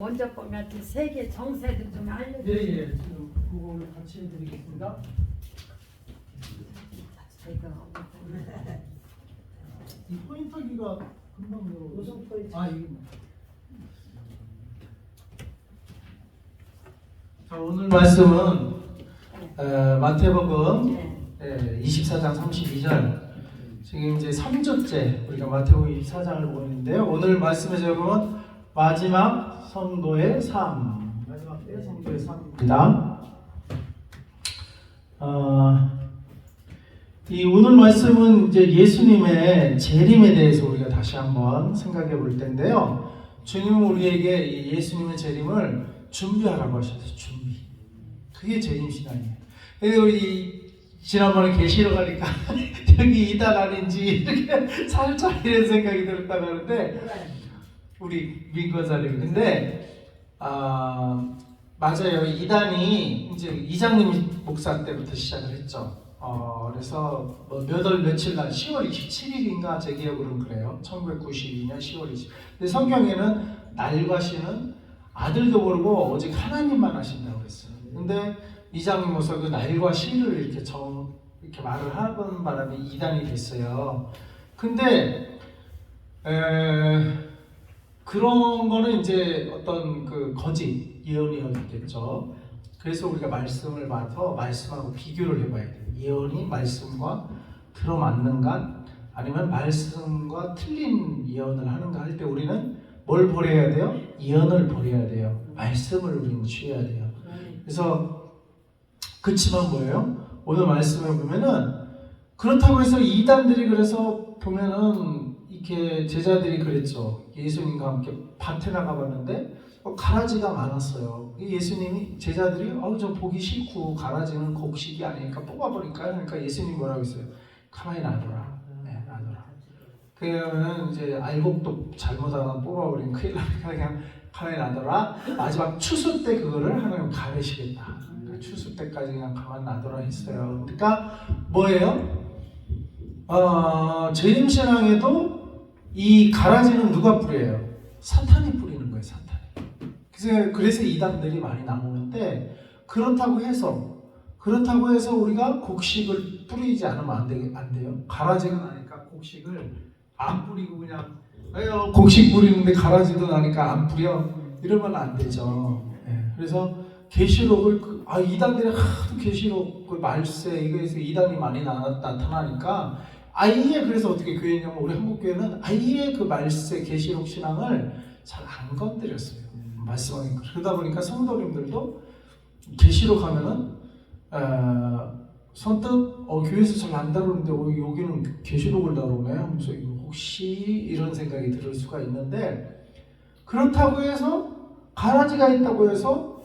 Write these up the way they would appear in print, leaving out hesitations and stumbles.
먼저 것 같은 세계 정세들 좀 알려주세요. 예, 지금 그걸 같이 해드리겠습니다. 이 포인터기가 금방 무슨 포인트? 이게 자, 오늘 말씀은 마태복음 24장 32절. 지금 이제 3주째 우리가 마태복음 24장을 보고 있는데요. 오늘 말씀의 제목은 마지막 성도의 삶. 마지막 때 성도의 삶입니다. 이 오늘 말씀은 이제 예수님의 재림에 대해서 우리가 다시 한번 생각해 볼 텐데요. 주님은 우리에게 이 예수님의 재림을 준비하라고 하셨어요. 준비. 그게 재림 신앙이에요. 근데 우리 지난번에 계시록 가니까 여기 이단 아닌지 이렇게 살짝 이런 생각이 들었다고 하는데 우리 민권사님 근데 맞아요. 이단이 이제 이장님 목사 때부터 시작을 했죠. 그래서 뭐 몇 월 며칠 날 10월 27일인가 제 기억으로는 그래요. 1992년 10월 20일. 근데 성경에는 날과 시는 아들도 모르고 오직 하나님만 하신다고 그랬어요. 근데 이장님 목사 그 날과 시를 이렇게 말을 하는 바람에 이단이 됐어요. 근데 그런 거는 이제 어떤 그 거짓 예언이었겠죠. 그래서 우리가 말씀을 봐서 말씀하고 비교를 해봐야 돼요. 예언이 말씀과 들어맞는가 아니면 말씀과 틀린 예언을 하는가 할 때 우리는 뭘 버려야 돼요? 예언을 버려야 돼요. 말씀을 우리는 취해야 돼요. 그래서 그치만 뭐예요? 오늘 말씀에 보면은 그렇다고 해서 이단들이 그래서 보면은 이렇게 제자들이 그랬죠. 예수님과 함께 밭에 나가봤는데 가라지가 많았어요. 예수님이 제자들이 저 보기 싫고 가라지는 곡식이 아니니까 뽑아버릴까요? 그러니까 예수님이 뭐라고 했어요? 가만히 놔둬라. 네, 놔둬라. 그러면 이제 알고 또 잘못하면 뽑아버리면 큰일 나니까 그냥 가만히 놔둬라. 마지막 추수 때 그거를 하나님 가르시겠다. 그러니까 추수 때까지 그냥 가만히 놔둬라 했어요. 그러니까 뭐예요? 재림신앙에도 이 가라지는 누가 뿌려요? 사탄이 뿌리는 거예요. 사탄이. 그래서 이단들이 많이 나오는데 그렇다고 해서 우리가 곡식을 뿌리지 않으면 안 돼요. 가라지가 나니까 곡식을 안 뿌리고 그냥 곡식 뿌리는데 가라지도 나니까 안 뿌려 이러면 안 되죠. 그래서 계시록을 이단들이 하도 계시록 그 말세 이거에서 이단이 많이 나타나니까 아예 그래서 어떻게 교회냐면 우리 한국교회는 아예 그 말세 계시록 신앙을 잘 안 건드렸어요. 말씀하기 그러다 보니까 성도님들도 계시록 하면은 선뜻 교회에서 잘 안 다루는데 여기는 계시록을 다루네 하면서 혹시 이런 생각이 들을 수가 있는데 그렇다고 해서 가라지가 있다고 해서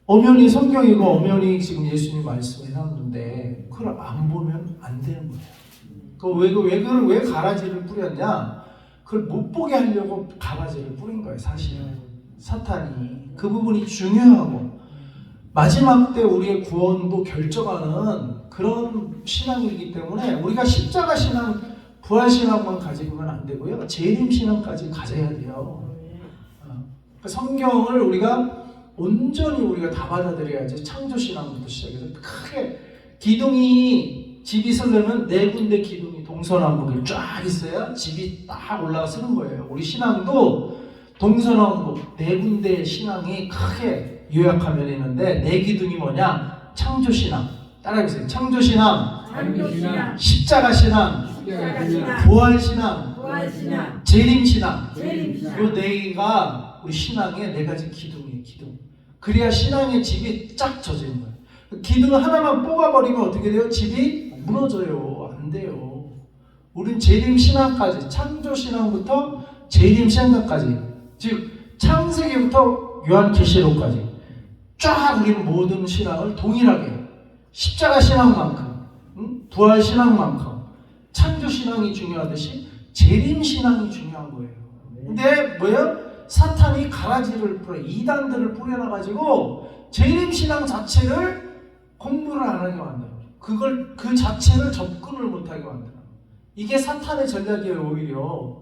엄연히 성경이고 엄연히 지금 예수님 말씀해놨는데 그걸 안 보면 안 되는 거예요. 왜 가라지를 뿌렸냐? 그걸 못 보게 하려고 가라지를 뿌린 거예요. 사실은 사탄이 그 부분이 중요하고 마지막 때 우리의 구원도 결정하는 그런 신앙이기 때문에 우리가 십자가 신앙, 부활 신앙만 가지고는 안 되고요. 재림 신앙까지 가져야 돼요. 그러니까 성경을 우리가 온전히 우리가 다 받아들여야지. 창조 신앙부터 시작해서 크게 기둥이 집이 서려면 4군데 기둥이 동서남북에 쫙 있어야 집이 딱 올라가 서는 거예요. 우리 신앙도 동서남북 4군데의 신앙이 크게 요약하면 있는데 4기둥이 뭐냐? 창조신앙. 따라해보세요. 창조신앙, 십자가 신앙, 부활신앙, 재림신앙. 요 4개가 우리 신앙의 4가지 기둥이에요. 기둥. 그래야 신앙의 집이 쫙 젖는 거예요. 기둥 하나만 뽑아버리면 어떻게 돼요? 집이 무너져요. 안 돼요. 우린 재림신앙까지, 창조신앙부터 재림신앙까지, 즉 창세기부터 요한계시록까지 쫙 우리는 모든 신앙을 동일하게 십자가 신앙만큼, 부활 신앙만큼 창조 신앙이 중요하듯이 재림 신앙이 중요한 거예요. 근데 뭐예요? 사탄이 가라지를 이단들을 뿌려놔가지고 재림 신앙 자체를 공부를 안 하게 만들어. 그 자체를 접근을 못하게 만들어. 이게 사탄의 전략이에요. 오히려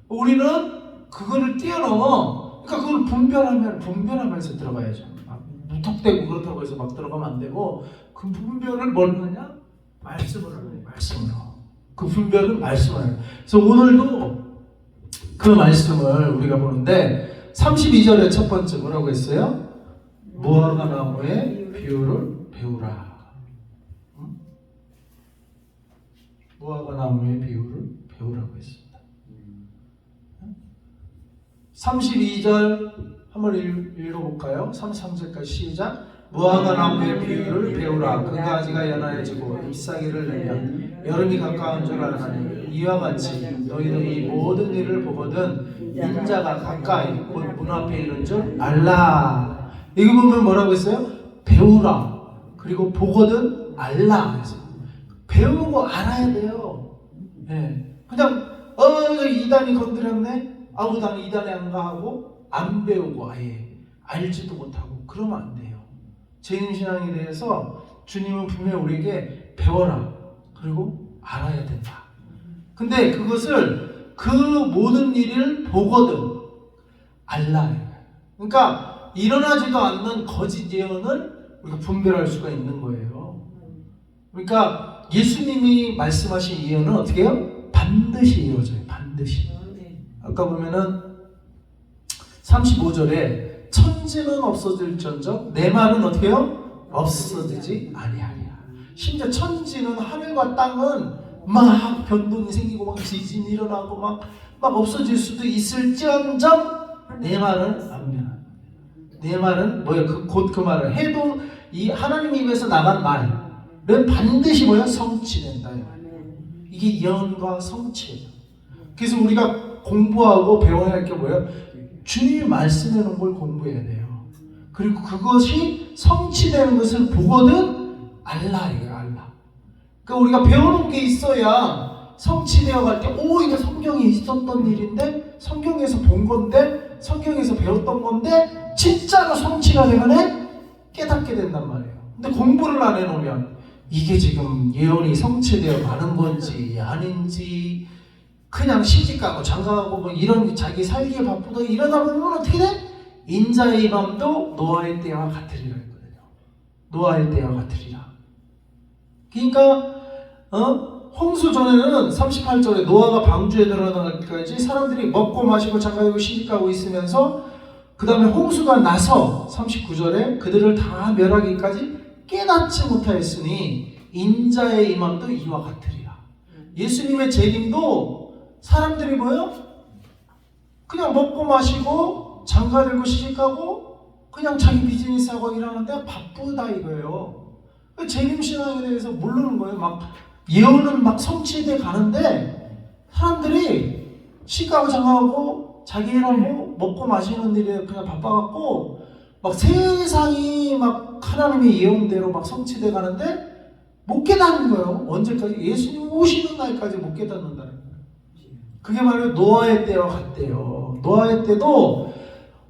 우리는 그거를 뛰어넘어 그러니까 그걸 분별하면서 들어가야죠. 막 무턱대고 그렇다고 해서 막 들어가면 안 되고 그 분별을 뭘 하냐? 말씀을 하는 거예요. 말씀으로. 그 분별은 말씀을 하는 거예요. 그래서 오늘도 그 말씀을 우리가 보는데 32절에 첫 번째 뭐라고 했어요? 무화과 나무의 비유를 배우라. 무화과 나무의 비유를 배우라고 했습니다. 32절 한번 읽어볼까요? 33절까지 시작. 무화과 나무의 비유를 배우라. 그 가지가 연하여지고 잎사귀를 내면 여름이 가까운 줄 알아니 이와 같이 너희도 이 모든 일을 보거든 인자가 가까이 곧 문 앞에 이른 줄 알라. 여기 보면 뭐라고 했어요? 배우라. 그리고 보거든 알라. 배우고 알아야 돼요. 네. 그냥 이단이 건드렸네. 아우 나는 이단에 안 가하고 안 배우고 아예 알지도 못하고 그러면 안 돼요. 재림신앙에 대해서 주님은 분명히 우리에게 배워라. 그리고 알아야 된다. 근데 그것을 그 모든 일을 보거든 알라. 그러니까 일어나지도 않는 거짓 예언을 우리가 분별할 수가 있는 거예요. 그러니까 예수님이 말씀하신 예언은 어떻게 해요? 반드시 이루어져요. 반드시. 아까 보면은 35절에 천지는 없어질전적 내 말은 어떻게 해요? 없어지지 아니하리라. 심지어 천지는 하늘과 땅은 막 변동이 생기고 막 지진이 일어나고 막 없어질 수도 있을지언정 내 말은 안 변한다. 내 말은 뭐예요? 곧 그 말을 해도 이 하나님 입에서 나간 말은 반드시 뭐야? 성취된다. 이게 예언과 성취예요. 그래서 우리가 공부하고 배워야 할 게 뭐예요? 주님이 말씀해 놓은 걸 공부해야 돼요. 그리고 그것이 성취되는 것을 보거든 알라 이거예요. 알라. 그러니까 우리가 배워놓은 게 있어야 성취되어 갈 때 이게 성경에 있었던 일인데 성경에서 본 건데 성경에서 배웠던 건데 진짜로 성취가 되면 깨닫게 된단 말이에요. 근데 공부를 안 해놓으면 이게 지금 예언이 성취되어 가는 건지 아닌지 그냥 시집가고 장가가고 뭐 이런 자기 살기에 바쁘다 이러다 보면 어떻게 돼? 인자의 밤도 노아의 때와 같으리라 했거든요. 노아의 때와 같으리라. 그러니까 홍수 전에는 38절에 노아가 방주에 들어가는 때까지 사람들이 먹고 마시고 장가가고 시집가고 있으면서 그 다음에 홍수가 나서 39절에 그들을 다 멸하기까지 깨닫지 못하였으니 인자의 임함도 이와 같으리라. 예수님의 재림도 사람들이 뭐예요? 그냥 먹고 마시고 장가 들고 시집가고 그냥 자기 비즈니스하고 일하는데 바쁘다 이거예요. 재림신앙에 대해서 모르는 거예요. 막 예언은 막 성취돼 가는데 사람들이 시집가고 장가가고 자기 일하고 먹고 마시는 일에 그냥 바빠갖고 막 세상이 막 하나님의 예언대로 막 성취돼 가는데 못 깨닫는 거예요. 언제까지? 예수님 오시는 날까지 못 깨닫는다는 거예요. 그게 바로 노아의 때와 같대요. 노아의 때도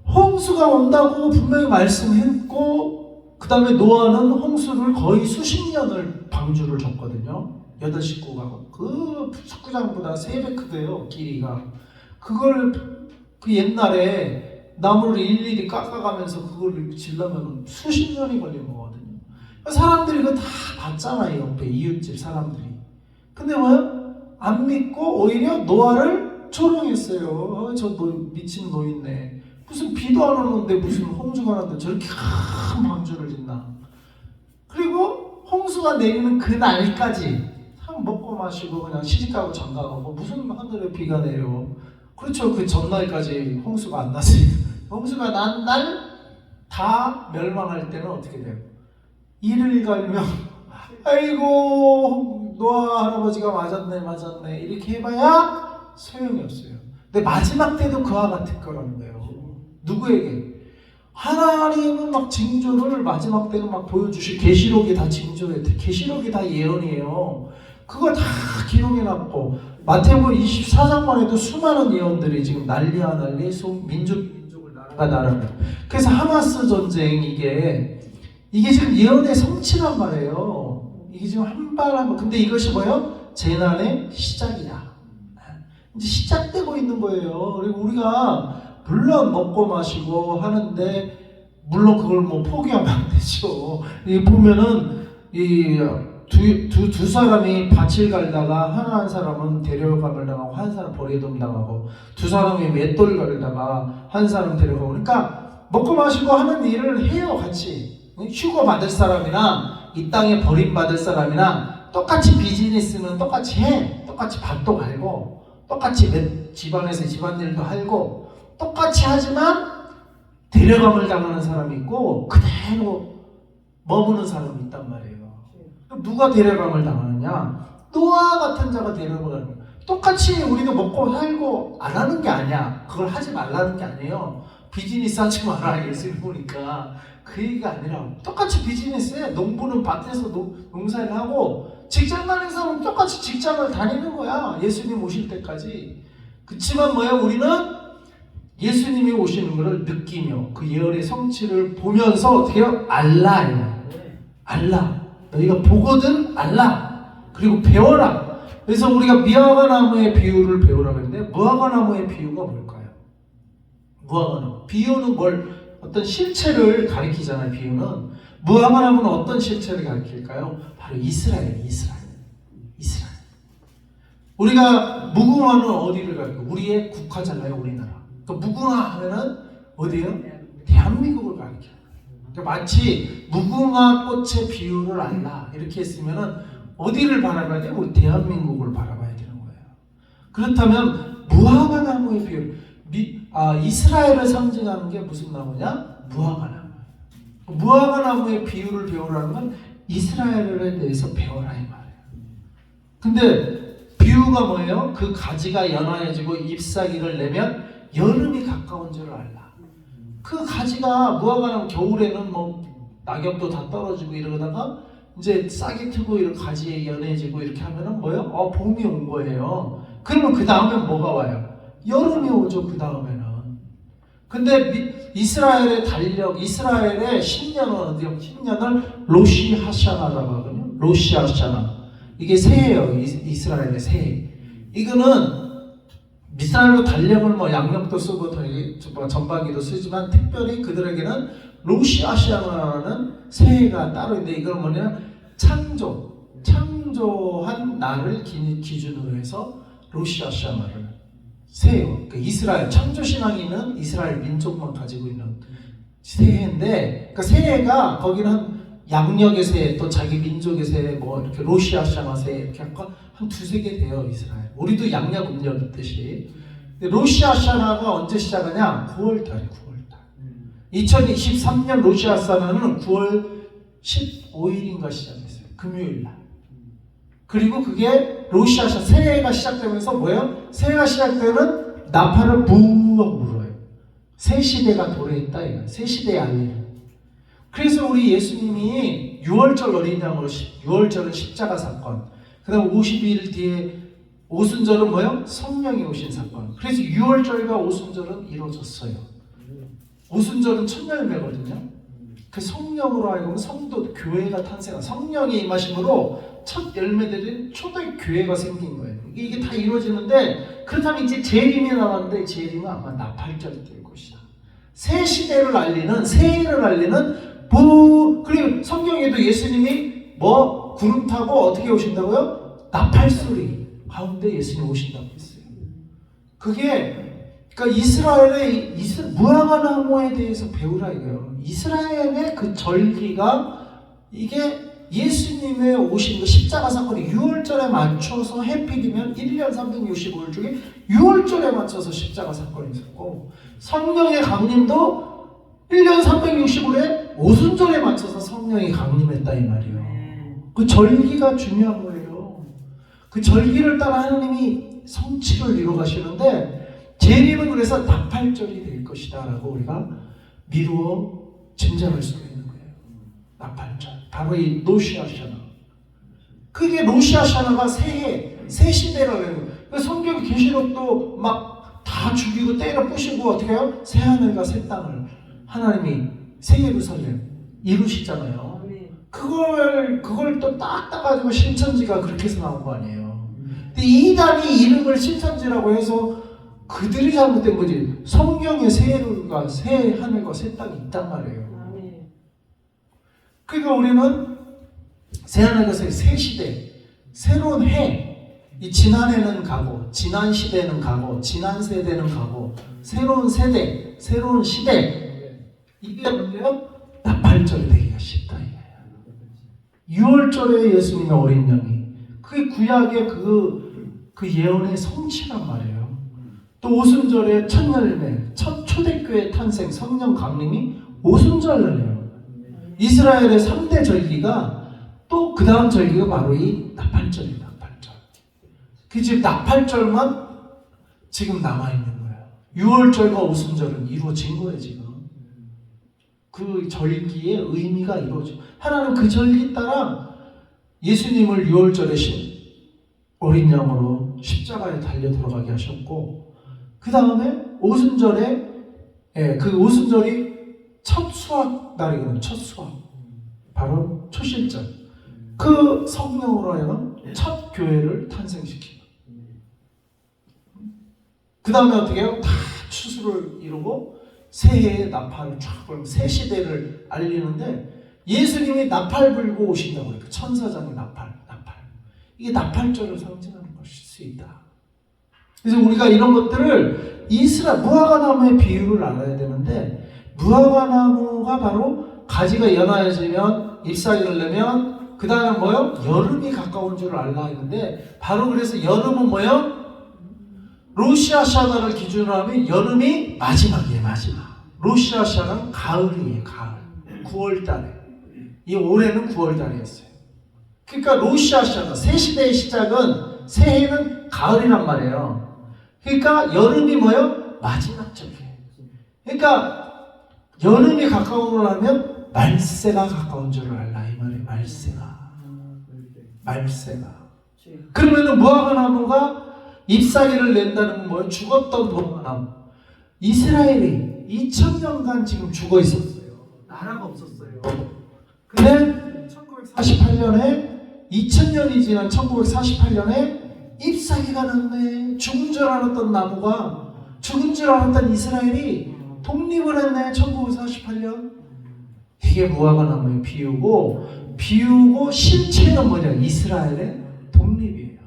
홍수가 온다고 분명히 말씀했고 그 다음에 노아는 홍수를 거의 수십 년을 방주를 줬거든요. 8 식구가 그 축구장보다 3배 크대요. 길이가. 그걸 그 옛날에 나무를 일일이 깎아가면서 그걸 질려면 수십 년이 걸린 거거든요. 사람들이 그거 다 봤잖아요. 옆에 이웃집 사람들이. 근데 뭐야? 안 믿고 오히려 노아를 조롱했어요. 저 미친 노인네. 무슨 비도 안 오는데 무슨 홍수가 나는데 저렇게 큰 방주를 짓나. 그리고 홍수가 내리는 그 날까지 먹고 마시고 그냥 시집가고 장가가고 무슨 하늘에 비가 내려. 그렇죠. 그 전날까지 홍수가 안 나지. 홍수가 난 날 다 멸망할 때는 어떻게 돼요? 이를 갈면 아이고 노아 할아버지가 맞았네 이렇게 해봐야 소용이 없어요. 근데 마지막 때도 그와 같을 거라는 거예요. 누구에게? 하나님은 막 징조를 마지막 때는 막 보여주실. 계시록이 다 징조예요. 계시록이 다 예언이에요. 그거 다 기록해놨고 마태복음 24장만 해도 수많은 예언들이 지금 난리야 난리. 민족을 나라가 나라가. 그래서 하마스 전쟁 이게 지금 예언의 성취란 말이에요. 이게 지금 한 발 한 발. 근데 이것이 뭐예요? 재난의 시작이다. 이제 시작되고 있는 거예요. 그리고 우리가 물론 먹고 마시고 하는데 물론 그걸 뭐 포기하면 안 되죠. 이 보면은 이 두 사람이 밭을 갈다가 한 사람은 데려감을 당하고 한 사람 버리돔 당하고 두 사람이 맷돌 갈다가 한 사람 데려가고 그러니까 먹고 마시고 하는 일을 해요 같이. 휴거 받을 사람이나 이 땅에 버림받을 사람이나 똑같이 비즈니스는 똑같이 해. 똑같이 밭도 갈고 똑같이 집안에서 집안일도 하고 똑같이 하지만 데려감을 당하는 사람이 있고 그대로 머무는 사람이 있단 말이에요. 누가 데려감을 당하느냐? 노아 같은 자가 데려감을 당하는 거예요. 똑같이 우리도 먹고 살고 안 하는 게 아니야. 그걸 하지 말라는 게 아니에요. 비즈니스 하지 마라 예수님 보니까 그 얘기가 아니라 똑같이 비즈니스해. 농부는 밭에서 농사를 하고 직장 다니는 사람은 똑같이 직장을 다니는 거야. 예수님 오실 때까지. 그치만 뭐야? 우리는 예수님이 오시는 것을 느끼며 그 예언의 성취를 보면서 어떻게 해요? 알라예요. 알라. 너희가 보거든 알라. 그리고 배워라. 그래서 우리가 무화과 나무의 비유를 배우라고 했는데 무화과 나무의 비유가 뭘까요? 무화과 나무. 비유는 어떤 실체를 가리키잖아요. 비유는. 무화과 나무는 어떤 실체를 가리킬까요? 바로 이스라엘. 우리가 무궁화는 어디를 가리켜? 우리의 국화잖아요. 우리나라. 그러니까 무궁화 하면은 어디예요? 대한민국을 가리켜요. 그러니까 마치 무궁화 꽃의 비유를 알라 이렇게 했으면은 어디를 바라봐야 돼요? 우리 대한민국을 바라봐야 되는 거예요. 그렇다면 무화과 나무의 비유, 이스라엘을 상징하는 게 무슨 나무냐? 무화과 나무. 무화과 나무의 비유를 배우라는 건 이스라엘에 대해서 배워라 이 말이에요. 근데 비유가 뭐예요? 그 가지가 연화해지고 잎사귀를 내면 여름이 가까운 줄을 알라. 그 가지가 무화과나무 겨울에는 뭐 낙엽도 다 떨어지고 이러다가 이제 싹이 트고 이런 가지에 연해지고 이렇게 하면은 뭐예요? 봄이 온 거예요. 그러면 그 다음엔 뭐가 와요? 여름이 오죠. 그 다음에는. 근데 이스라엘의 달력, 이스라엘의 신년은 어디요? 신년을 로시 하샤나라고 하거든요. 로시 하샤나. 이게 새해예요. 이스라엘의 새해. 이거는 이스라엘로 달력을 뭐 양력도 쓰고 전반기도 쓰지만 특별히 그들에게는 로시 하샤나라는 새해가 따로 있는데 이건 뭐냐? 창조한 날을 기준으로 해서 로시 하샤나를 새해요. 그러니까 이스라엘 창조신앙이 있는 이스라엘 민족만 가지고 있는 새해인데, 그러니까 새해가 거기는 양력의 새해, 또 자기 민족의 새해, 뭐 이렇게 로시 하샤나 새해 이렇게 한 두세 개 돼요. 이스라엘. 우리도 양력 음력 있듯이. 로시 하샤나가 언제 시작하냐? 9월달에 9월달. 2023년 로시 하샤나는 9월 15일인가 시작했어요. 금요일날. 그리고 그게 로시 하샤나 새해가 시작되면서 뭐예요? 새해가 시작되면 나팔을 부엉 불어요. 새 시대가 도래했다 이거. 새 시대의 알림. 그래서 우리 예수님이 6월절 어린 양으로 6월절은 십자가 사건. 그다음 52일 뒤에 오순절은 뭐예요? 성령이 오신 사건. 그래서 6월절과 오순절은 이루어졌어요. 오순절은 첫 열매거든요. 그 성령으로 하여금 성도 교회가 탄생한 성령의 임하심으로 첫 열매들인 초대 교회가 생긴 거예요. 이게 다 이루어지는데 그렇다면 이제 재림이 나왔는데 재림은 아마 나팔절이 될 것이다. 새 시대를 알리는 새해를 알리는 그리고 성경에도 예수님이 뭐 구름 타고 어떻게 오신다고요? 나팔 소리 가운데 예수님 오신다고 했어요. 그러니까 이스라엘의 무화과 나무에 대해서 배우라 이거예요. 이스라엘의 그 절기가 이게 예수님의 오신 그 십자가 사건이 6월절에 맞춰서 해필이면 1년 365일 중에 6월절에 맞춰서 십자가 사건이 있었고 성령의 강림도 1년 365일에 오순절에 맞춰서 성령이 강림했다 이 말이에요. 그 절기가 중요한 거예요. 그 절기를 따라 하나님이 성취를 이루어 가시는데 재림은 그래서 나팔절이 될 것이다 라고 우리가 미루어 짐작할 수가 있는 거예요. 나팔절. 바로 이 로시아샤나. 그게 로시아샤나가 새해, 새 시대라는 거예요. 성경 계시록도 막 다 죽이고 때려 부시고 어떻게 해요? 새 하늘과 새 땅을 하나님이 새 예루살렘 이루시잖아요. 그걸 또 딱 따가지고 신천지가 그렇게 해서 나온 거 아니에요. 근데 이단이 이름을 신천지라고 해서 그들이 잘못된 거지. 성경에 새 하늘과 새 땅이 있단 말이에요. 아멘. 그러니까 우리는 새 하늘과 새 시대, 새로운 해, 이 지난해는 가고, 지난 시대는 가고, 지난 세대는 가고, 새로운 세대, 새로운 시대, 이게 뭐예요? 나팔절이 되기가 쉽다 이거예요. 6월절에 예수님의 어린 양이, 그게 구약의 그 예언의 성취란 말이에요. 또 오순절에 첫 열매, 첫 초대교회 탄생, 성령 강림이 오순절이에요. 이스라엘의 3대 절기가 또 그 다음 절기가 바로 이 나팔절이에요. 나팔절. 그 즉 나팔절만 지금 남아있는 거예요. 6월절과 오순절은 이루어진 거예요 지금. 그 절기의 의미가 이루어져. 하나는 그 절기 따라 예수님을 6월절에 어린 양으로 십자가에 달려 들어가게 하셨고, 그 다음에 오순절에, 그 오순절이 첫 수학 날이거든요. 첫 수학. 바로 초실절. 그 성령으로 하여금 첫 교회를 탄생시키고, 그 다음에 어떻게 해요? 다 추수를 이루고 새해의 나팔을 쫙 불고 새 시대를 알리는데, 예수님이 나팔 불고 오신다고 그래요. 천사장의 나팔. 이게 나팔절을 상징하는 것일 수 있다. 그래서 우리가 이런 것들을 무화과나무의 비유를 알아야 되는데, 무화과나무가 바로 가지가 연하여지면, 잎사귀를 내면, 그 다음에 뭐요? 여름이 가까운 줄을 알라 했는데, 바로 그래서 여름은 뭐요? 로시아샤나를 기준으로 하면 여름이 마지막이에요. 마지막. 로시아샤나는 가을이에요. 가을. 9월달에. 이 올해는 9월달이었어요. 그러니까 로시아샤나, 새 시대의 시작은, 새해는 가을이란 말이에요. 그러니까 여름이 뭐예요? 마지막 절기예요. 그러니까 여름이 가까운 걸 하면 말세가 가까운 줄을 알라 이 말이에요. 말세가. 그러면은 무화과나무가 잎사귀를 낸다는 건 뭐예요? 죽었던 무화과나무. 이스라엘이 2000년간 지금 죽어 있었어요. 나라가 없었어요. 근데 1948년에 2000년이 지난 1948년에 잎사귀가 났네. 죽은 줄 알았던 나무가, 죽은 줄 알았던 이스라엘이 독립을 했네. 1948년. 이게 무화과나무의 비유고 실체는 뭐냐? 이스라엘의 독립이에요.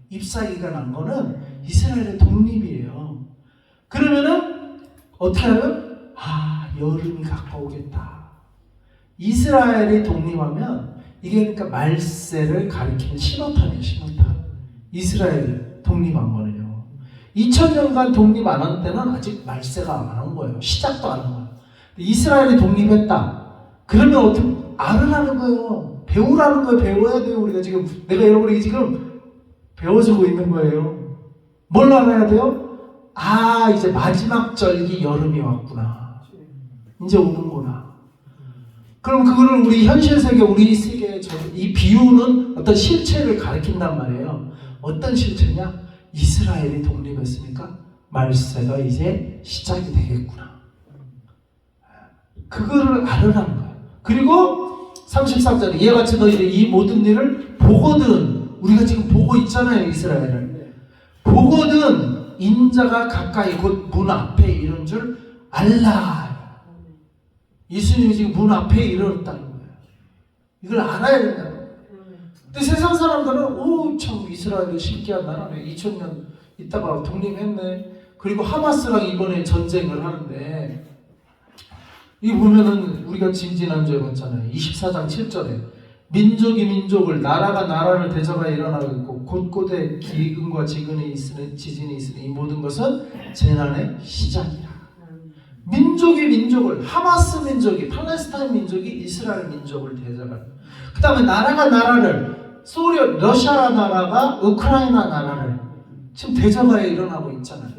잎사귀가 난 거는 이스라엘의 독립이에요. 그러면은 어떻게 하면 여름이 가까우겠다. 이스라엘이 독립하면 이게 그러니까 말세를 가리키는 신호탄이에요. 신호탄. 이스라엘이 독립한 거는요. 2000년간 독립 안 한 때는 아직 말세가 안 한 거예요. 시작도 안 한 거예요. 이스라엘이 독립했다. 그러면 어떻게 알으라는 거예요. 배우라는 거예요. 배워야 돼요. 우리가 지금 내가 여러분에게 지금 배워주고 있는 거예요. 뭘 알아야 돼요? 이제 마지막 절기 여름이 왔구나. 이제 오는구나. 그럼 그거를 우리 현실 세계, 우리 세계에 이 비유는 어떤 실체를 가리킨단 말이에요. 어떤 실체냐? 이스라엘이 독립했으니까 말세가 이제 시작이 되겠구나. 그거를 알으라는 거예요. 그리고 33절에 이와 같이 너희들이 이 모든 일을 보거든, 우리가 지금 보고 있잖아요. 이스라엘을 보거든 인자가 가까이 곧 문 앞에 이른 줄 알라. 예수님이 지금 문 앞에 이르렀다는 거예요. 이걸 알아야 된다는 거예요. 근데 세상 사람들은 참 이스라엘이 신기한 나라네. 2000년 있다가 독립했네. 그리고 하마스랑 이번에 전쟁을 하는데, 이 보면은 우리가 지난주에 봤잖아요. 24장 7절에 민족이 민족을, 나라가 나라를 대적하여 일어나고 있고 곳곳에 기근과 지진이 있으니 이 모든 것은 재난의 시작이라. 민족이 민족을, 하마스 민족이, 팔레스타인 민족이 이스라엘 민족을 대적하고, 그 다음에 나라가 나라를, 러시아 나라가 우크라이나 나라를 지금 대적하여 일어나고 있잖아요.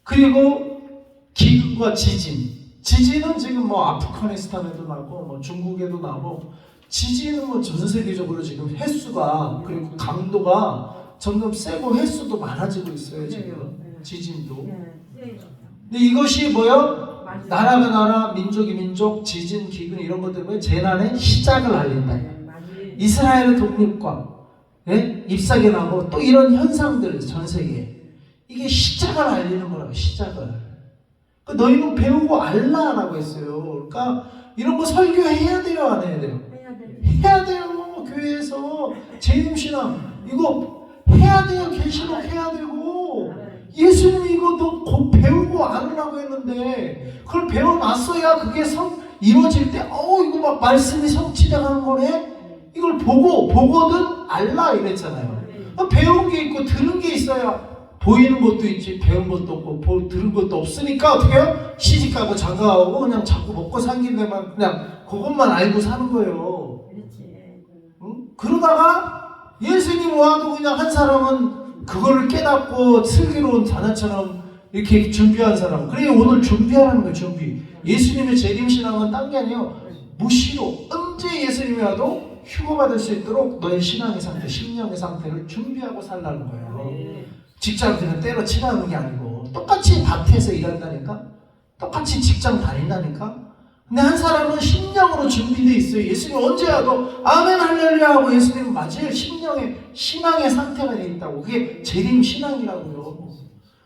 그리고 기근과 지진은 지금 아프가니스탄에도 나고 중국에도 나고, 지진은 전 세계적으로 지금 횟수가, 그리고 강도가 점점 세고 횟수도 많아지고 있어요. 지금 지진도. 근데 이것이 뭐요? 나라가 나라, 민족이 민족, 지진, 기근 이런 것 때문에 재난의 시작을 알린다. 이스라엘의 독립과 잎사귀 나고 또 이런 현상들 전 세계에 이게 시작을 알리는 거라고, 시작을. 그러니까 너희는 배우고 알라라고 했어요. 그러니까 이런 거 설교해야 돼요, 안 해야 돼요? 해야 돼. 해야 돼요. 교회에서 재림신앙 이거 해야 돼요. 계시록 해야 되고. 예수님이 이거 너 곧 배우고 알으라고 했는데 그걸 배워놨어야 그게 이루어질 때 이거 막 말씀이 성취돼가는 거네. 이걸 보거든 알라 이랬잖아요. 배운 게 있고 들은 게 있어야 보이는 것도 있지, 배운 것도 없고 들은 것도 없으니까 어떻게 해요? 시집가고 장가가고 그냥 자꾸 먹고 살긴 데만 그냥 그것만 알고 사는 거예요. 그렇지. 응? 그러다가 예수님 와도 그냥 한 사람은 그거를 깨닫고 슬기로운 자나처럼 이렇게 준비한 사람. 그래 오늘 준비하라는 거예요. 준비. 예수님의 재림신앙은 딴 게 아니에요. 무시로 언제 예수님이 와도 휴거받을 수 있도록 너의 신앙의 상태, 심령의 상태를 준비하고 살라는 거예요. 직장 그냥 때려치라는 게 아니고 똑같이 밭에서 일한다니까, 똑같이 직장 다닌다니까. 근데 한 사람은 심령으로 준비되어 있어요. 예수님 언제 와도 아멘 할렐루야 하고 예수님은 맞아요. 심령의 신앙의 상태가 되어 있다고. 그게 재림 신앙이라고요.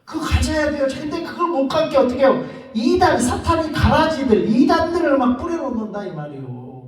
그거 가져야 돼요. 근데 그걸 못 갖게 어떻게 해요? 이단, 사탄이 가라지들, 이단들을 막 뿌려놓는다 이 말이에요.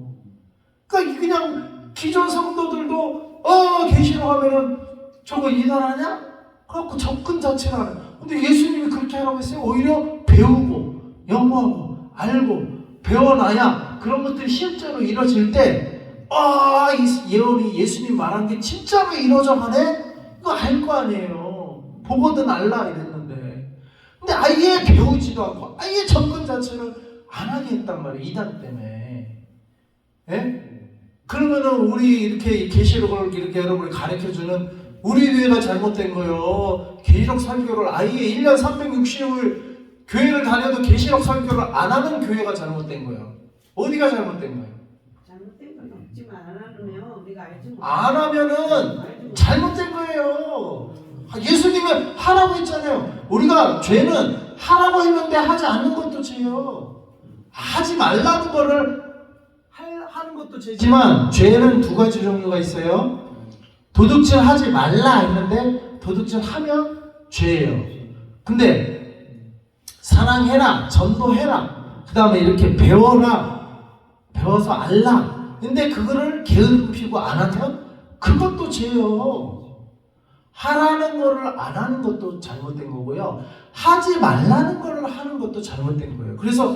그러니까 그냥 기존 성도들도 계시록 하면은 저거 이단 하냐? 그래갖고 접근 자체를 하는. 근데 예수님이 그렇게 하라고 했어요. 오히려 배우고 연구하고 알고 배워놔야 그런 것들이 실제로 이루어질 때 이 예언이 예수님 말한 게 진짜로 이루어져가네? 이거 알 거 아니에요. 보거든 알라 이랬는데. 근데 아예 배우지도 않고 아예 접근 자체를 안 하게 했단 말이에요. 이단 때문에. 예? 그러면은 우리 이렇게 계시록을 이렇게 여러분이 가르쳐주는 우리 교회가 잘못된 거예요. 계시록 설교를 아예 1년 360일 교회를 다녀도 계시록 설교를 안 하는 교회가 잘못된 거예요. 어디가 잘못된 거예요? 잘못된 건 없지만 안 하면 우리가 알지 못. 안 하면은 잘못된 거예요. 예수님은 하라고 했잖아요. 우리가 죄는 하라고 했는데 하지 않는 것도 죄요. 하지 말라는 거를 하는 것도 죄지만 죄는 두 가지 종류가 있어요. 도둑질 하지 말라 했는데 도둑질 하면 죄예요. 근데 사랑해라, 전도해라, 그 다음에 이렇게 배워라, 배워서 알라. 근데 그거를 게으름 피우고 안 하면 그것도 죄예요. 하라는 거를 안 하는 것도 잘못된 거고요. 하지 말라는 거를 하는 것도 잘못된 거예요. 그래서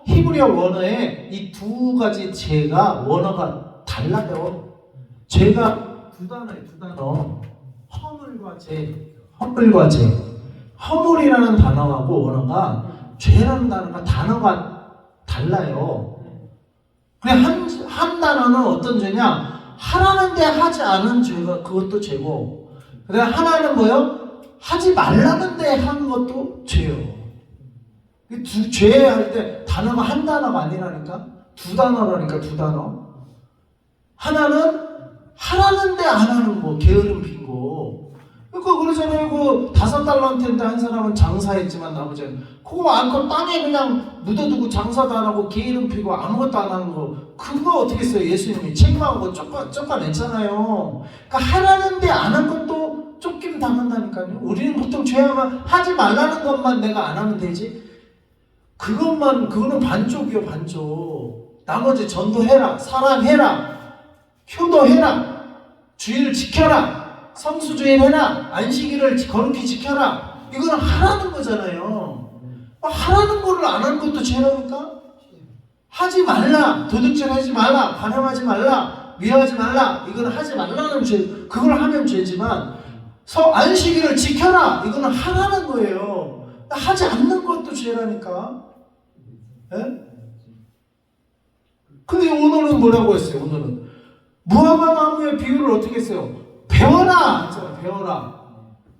히브리어 원어에 이 두 가지 죄가 원어가 달라요. 죄가 두 단어예요. 두 단어. 허물과 죄. 허물과 죄. 허물이라는 단어하고 원어가 죄라는 단어가 달라요. 그냥 한 단어는 어떤 죄냐? 하라는데 하지 않은 죄가 그것도 죄고, 그다음 하나는 뭐요? 하지 말라는데 하는 것도 죄요. 죄 할 때 단어가 한 단어가 아니라니까, 두 단어라니까. 두 단어. 하나는 하라는데 안 하는 거, 게으름 핀 거. 그러니까 그러잖아요. 그 $5인데 한 사람은 장사했지만 나머지는 그거 안고 땅에 그냥 묻어두고 장사도 안 하고 게으름 피고 아무것도 안 하는 거, 그거 어떻게 했어요? 예수님이 책망하고 쫓아냈잖아요. 그러니까 하라는데 안 한 것도 쫓기를 당한다니까요. 우리는 보통 죄하면 하지 말라는 것만 내가 안 하면 되지, 그거는 반쪽이요, 반쪽. 나머지 전도해라, 사랑해라, 효도해라, 주의를 지켜라, 성수주의를 해라, 안식일을 거룩히 지켜라, 이거는 하라는 거잖아요. 하라는 거를 안 하는 것도 죄라니까. 하지 말라, 도둑질 하지 말라, 간음하지 말라, 미워하지 말라, 이거는 하지 말라는 죄. 그걸 하면 죄지만 안식일을 지켜라, 이거는 하라는 거예요. 하지 않는 것도 죄라니까. 예? 근데 오늘은 뭐라고 했어요? 오늘은 무화과 나무의 비유를 어떻게 했어요? 배워라 했잖아요. 배워라.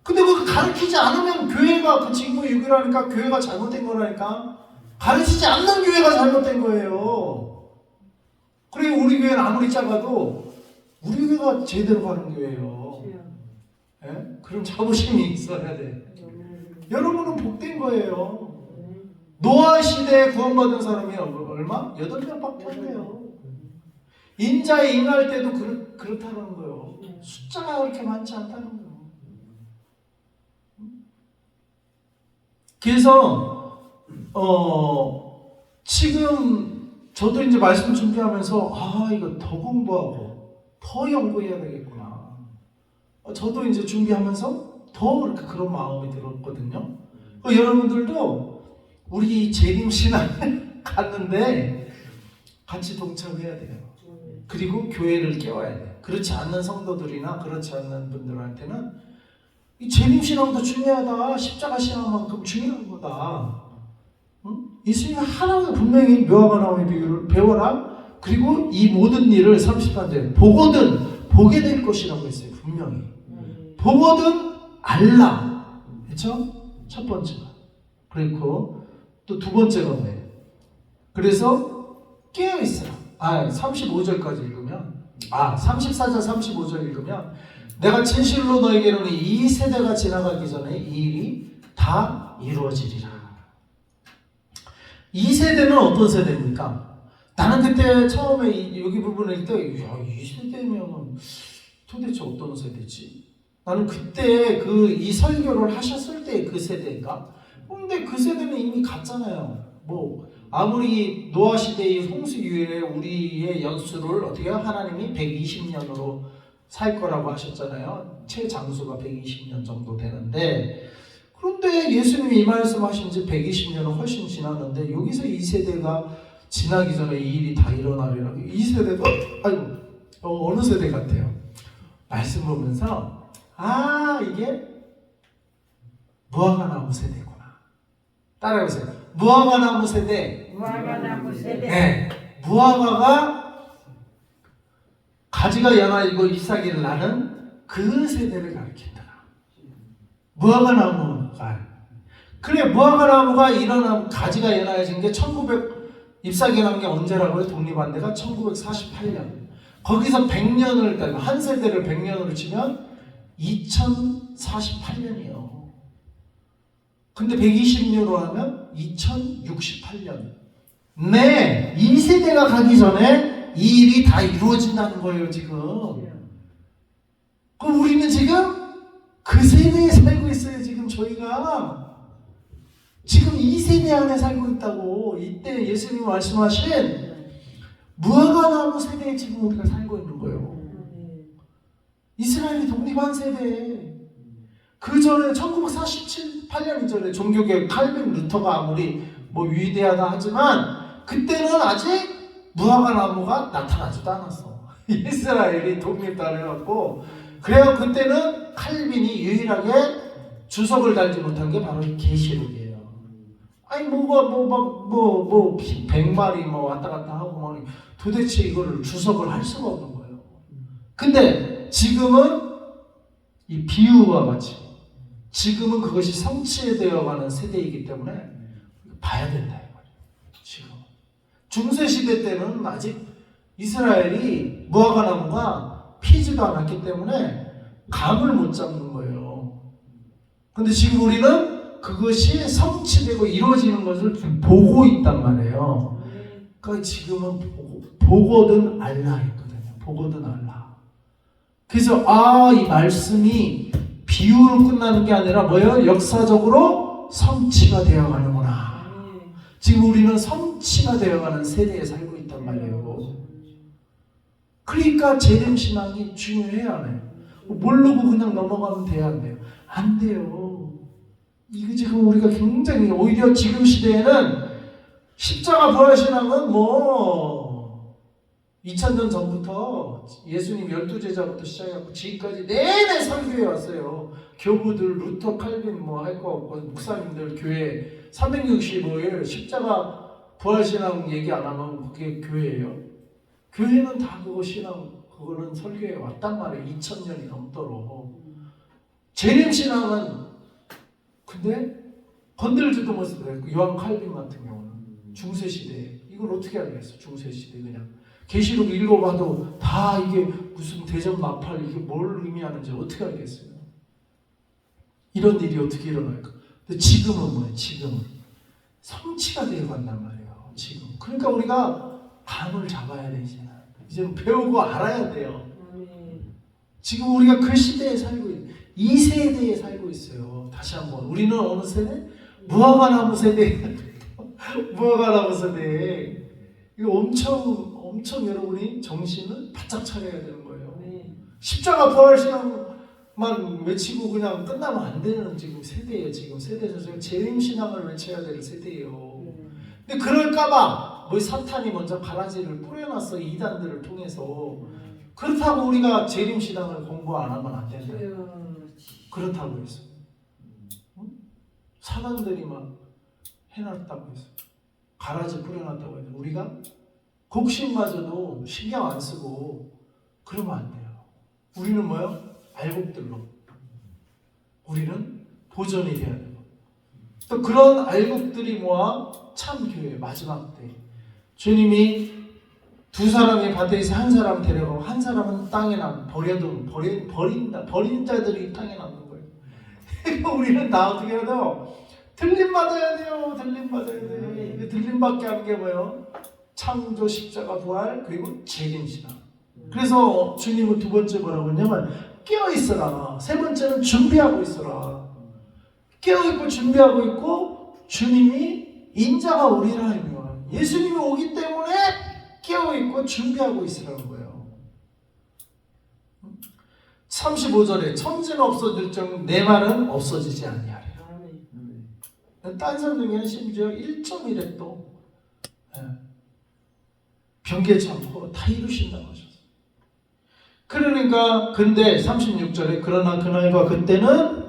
근데 그거 가르치지 않으면 교회가 그 직무 유기라니까, 교회가 잘못된 거라니까. 가르치지 않는 교회가 잘못된 거예요. 그리고 우리 교회는 아무리 작아도 우리 교회가 제대로 가는 교회예요. 예? 그럼 자부심이 있어야 돼. 여러분은 복된 거예요. 노아 시대에 구원받은 사람이 얼마? 8명밖에 안 돼요. 인자에 임할 때도 그렇다는 거예요. 숫자가 그렇게 많지 않다는 거예요. 그래서 지금 저도 이제 말씀 준비하면서 이거 더 공부하고 더 연구해야 되겠구나. 저도 이제 준비하면서 더 이렇게 그런 마음이 들었거든요. 여러분들도 우리 재림신앙을 갔는데 같이 동참해야 돼요. 그리고 교회를 깨워야 돼요. 그렇지 않는 성도들이나 그렇지 않는 분들한테는 이 재림신앙도 중요하다. 십자가 신앙만큼 중요한 거다. 예수님이 하나님의 분명히 묘화가 나오는 비유를 배워라. 그리고 이 모든 일을 30번째 보거든 보게 될 것이라고 했어요. 분명히 보거든 알라. 그렇죠? 첫 번째가. 그리고 또 두 번째가 뭐예요? 그래서 깨어있으라. 35절까지 읽으면 34절 35절 읽으면 내가 진실로 너에게는 이 세대가 지나가기 전에 이 일이 다 이루어지리라. 이 세대는 어떤 세대입니까? 나는 그때 처음에 여기 부분을 때 이 세대면 도대체 어떤 세대지? 나는 그때 이 설교를 하셨을 때 그 세대인가? 근데 그 세대는 이미 갔잖아요. 아무리 노아 시대의 홍수 이후에 우리의 연수를 어떻게 하나님이 120년으로 살 거라고 하셨잖아요. 최장수가 120년 정도 되는데, 그런데 예수님이 이 말씀하신 지 120년은 훨씬 지났는데 여기서 이 세대가 지나기 전에 이 일이 다 일어나리라. 이 세대도 어느 세대 같아요? 말씀 보면서 이게 무화과나무 세대구나. 따라해보세요. 무화과나무 세대. 무화과나무 세대. 네. 무화과가 가지가 연하이고 잎사귀를 나는 그 세대를 가리킨다. 무화과나무가. 그래, 무화과나무가 일어나고 가지가 연하여진 게 잎사귀 난 게 언제라고요? 독립한 데가 1948년. 거기서 100년을 한 세대를 100년으로 치면 2048년이요. 근데 120년으로 하면 2068년. 네, 이 세대가 가기 전에 이 일이 다 이루어진다는 거예요, 지금. 그럼 우리는 지금 그 세대에 살고 있어요, 지금 저희가. 지금 이 세대 안에 살고 있다고. 이때 예수님이 말씀하신 무화과나무 세대에 지금 우리가 살고 있는 거예요. 이스라엘이 독립한 세대. 그 전에 1948년 이전에 종교개혁 칼빈 루터가 아무리 위대하다 하지만 그때는 아직 무화과나무가 나타나지도 않았어. 이스라엘이 독립도 안 해갖고. 그래요. 그때는 칼빈이 유일하게 주석을 달지 못한 게 바로 계시록이에요. 뭐가 100마리 왔다 갔다 하고 도대체 이거를 주석을 할 수가 없는 거예요. 근데 지금은 이 비유와 같이 지금은 그것이 성취되어 가는 세대이기 때문에 봐야 된다 이 말이에요. 지금 중세 시대 때는 아직 이스라엘이 무화과나무가 피지도 않았기 때문에 감을 못 잡는 거예요. 근데 지금 우리는 그것이 성취되고 이루어지는 것을 보고 있단 말이에요. 그러니까 지금은 보거든 알라 했거든요. 보거든 알라. 그래서 이 말씀이 비유로 끝나는 게 아니라 뭐예요? 역사적으로 성취가 되어가는구나. 지금 우리는 성취가 되어가는 세대에 살고 있단 말이에요. 그러니까 재림신앙이 중요해요, 안 해요? 모르고 그냥 넘어가면 돼요, 안 돼요? 안 돼요. 이거 지금 우리가 굉장히 오히려 지금 시대에는 십자가 부활신앙은 2000년 전부터 예수님 12제자부터 시작해서 지금까지 내내 설교해 왔어요. 교부들 루터 칼빈 할 거 없고 목사님들 교회 365일 십자가 부활신앙 얘기 안 하면 그게 교회예요. 교회는 다 그거 신앙 그거는 설교해 왔단 말이에요. 2000년이 넘도록. 재림신앙은 근데 건들지도 못해요. 요한 칼빈 같은 경우는 중세시대에 이걸 어떻게 알겠어? 중세시대 그냥 계시록 읽어봐도 다 이게 무슨 대접 나팔 이게 뭘 의미하는지 어떻게 알겠어요? 이런 일이 어떻게 일어날까? 근데 지금은 뭐예요? 지금은 성취가 되어 간단 말이에요. 지금 그러니까 우리가 감을 잡아야 되지. 이제 배우고 알아야 돼요. 지금 우리가 그 시대에 살고 있어요. 이 세대에 살고 있어요. 다시 한번 우리는 어느 세대? 무화과나무 세대. 무화과나무 세대. 이거 엄청 여러분이 정신을 바짝 차려야 되는 거예요. 네. 십자가 부활신앙만 외치고 그냥 끝나면 안 되는 지금 세대예요. 지금 세대에서 재림신앙을 외쳐야 될 세대예요. 근데 그럴까봐 뭐 사탄이 먼저 가라지를 뿌려놨어. 이단들을 통해서. 그렇다고 우리가 재림신앙을 공부 안 하면 안 된다. 그렇다고 해서 사단들이 막 해놨다고 해서 가라지 뿌려놨다고 해서 우리가 곡식마저도 신경 안 쓰고 그러면 안 돼요. 우리는 뭐요? 알곡들로 우리는 보존이 돼야 되고 또 그런 알곡들이 모아 참 교회 마지막 때 주님이 두 사람이 밭에서 한 사람 데려가고 한 사람은 땅에 버린 자들이 땅에 남는 거예요. 우리는 다 어떻게 해야 돼요? 들림 받아야 돼요. 들림 받아야 돼요. 들림 받게 하는 게 뭐예요? 창조, 십자가, 부활, 그리고 재림신앙. 그래서 주님은 두 번째 뭐라고 했냐면 깨어 있어라. 세 번째는 준비하고 있어라. 깨어 있고 준비하고 있고 주님이 인자가 오리라 하면 예수님이 오기 때문에 깨어 있고 준비하고 있으라는 거예요. 35절에 천지는 없어질정 내 말은 없어지지 아니하리라. 딴 사람 중에는 심지어 1.1획도 변개치 않고 다 이루신다고 하셨어요. 그러니까 근데 36절에 그러나 그날과 그때는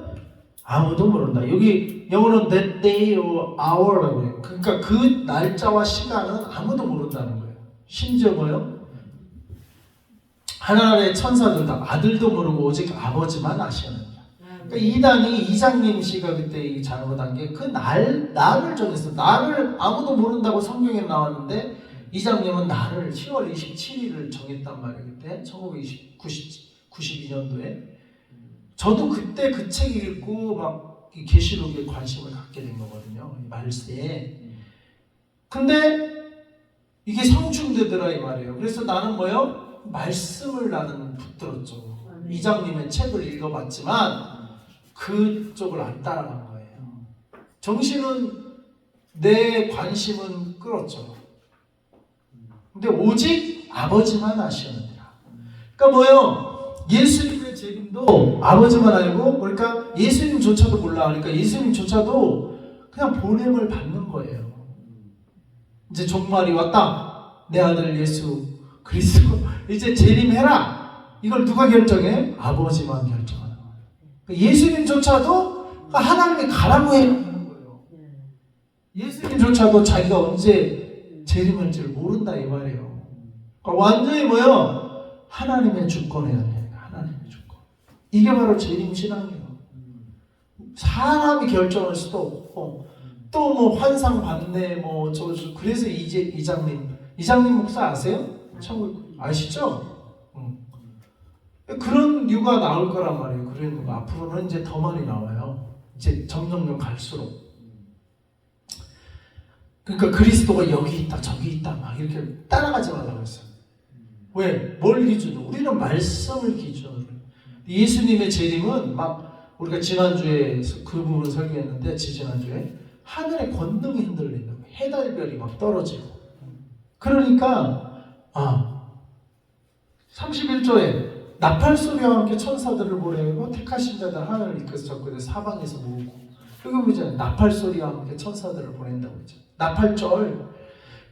아무도 모른다. 여기 영어로는 that day or hour라고 해요. 그러니까 그 날짜와 시간은 아무도 모른다는 거예요. 심지어 뭐요? 하나님의 천사들도 아들도 모르고 오직 아버지만 아시느니라. 그러니까 이단이 이장님 씨가 그때 잘못한 게 그 날을 정했어. 날을 아무도 모른다고 성경에 나왔는데 이장님은 날을 10월 27일을 정했단 말이에요. 그때 1992년도에 저도 그때 그 책 읽고 막 계시록에 관심을 갖게 된 거거든요. 말세에. 근데 이게 상충되더라 이 말이에요. 그래서 나는 뭐요? 말씀을 나는 붙들었죠. 이장님의 책을 읽어봤지만 그쪽을 안 따라간 거예요. 정신은 내 관심은 끌었죠. 근데 오직 아버지만 아시느니라. 그러니까 뭐요? 예수님의 재림도 아버지만 알고 그러니까 예수님조차도 몰라. 그러니까 예수님조차도 그냥 보냄을 받는 거예요. 이제 종말이 왔다. 내 아들 예수 그리스도 이제 재림해라. 이걸 누가 결정해? 아버지만 결정하는 거예요. 그러니까 예수님조차도 하나님이 가라고 해는 거예요. 예수님조차도 자기가 언제 재림할지를 모른다 이 말이에요. 그러니까 완전히 뭐요? 하나님의 주권에 열려요. 하나님의 주권. 이게 바로 재림 신앙이에요. 사람이 결정할 수도 없고 또 뭐 환상 봤네 뭐 저 그래서 이장님 목사 아세요? 천국 아시죠? 그런 이유가 나올 거란 말이에요. 그런 이유가 앞으로는 이제 더 많이 나와요. 이제 점점 갈수록. 그러니까 그리스도가 여기 있다 저기 있다 막 이렇게 따라가지 말라고 했어요. 왜? 뭘 기준으로? 우리는 말씀을 기준으로. 예수님의 재림은 막 우리가 지난주에 그 부분 설교했는데 지난주에 하늘의 권능이 흔들린다고. 해달별이 막 떨어지고. 그러니까 31조에 나팔 소리와 함께 천사들을 보내고 택하신 자들 하늘을 이끌어서 적그들 사방에서 모으고. 여기 보잖아요. 나팔 소리와 함께 천사들을 보낸다고 했죠. 나팔절.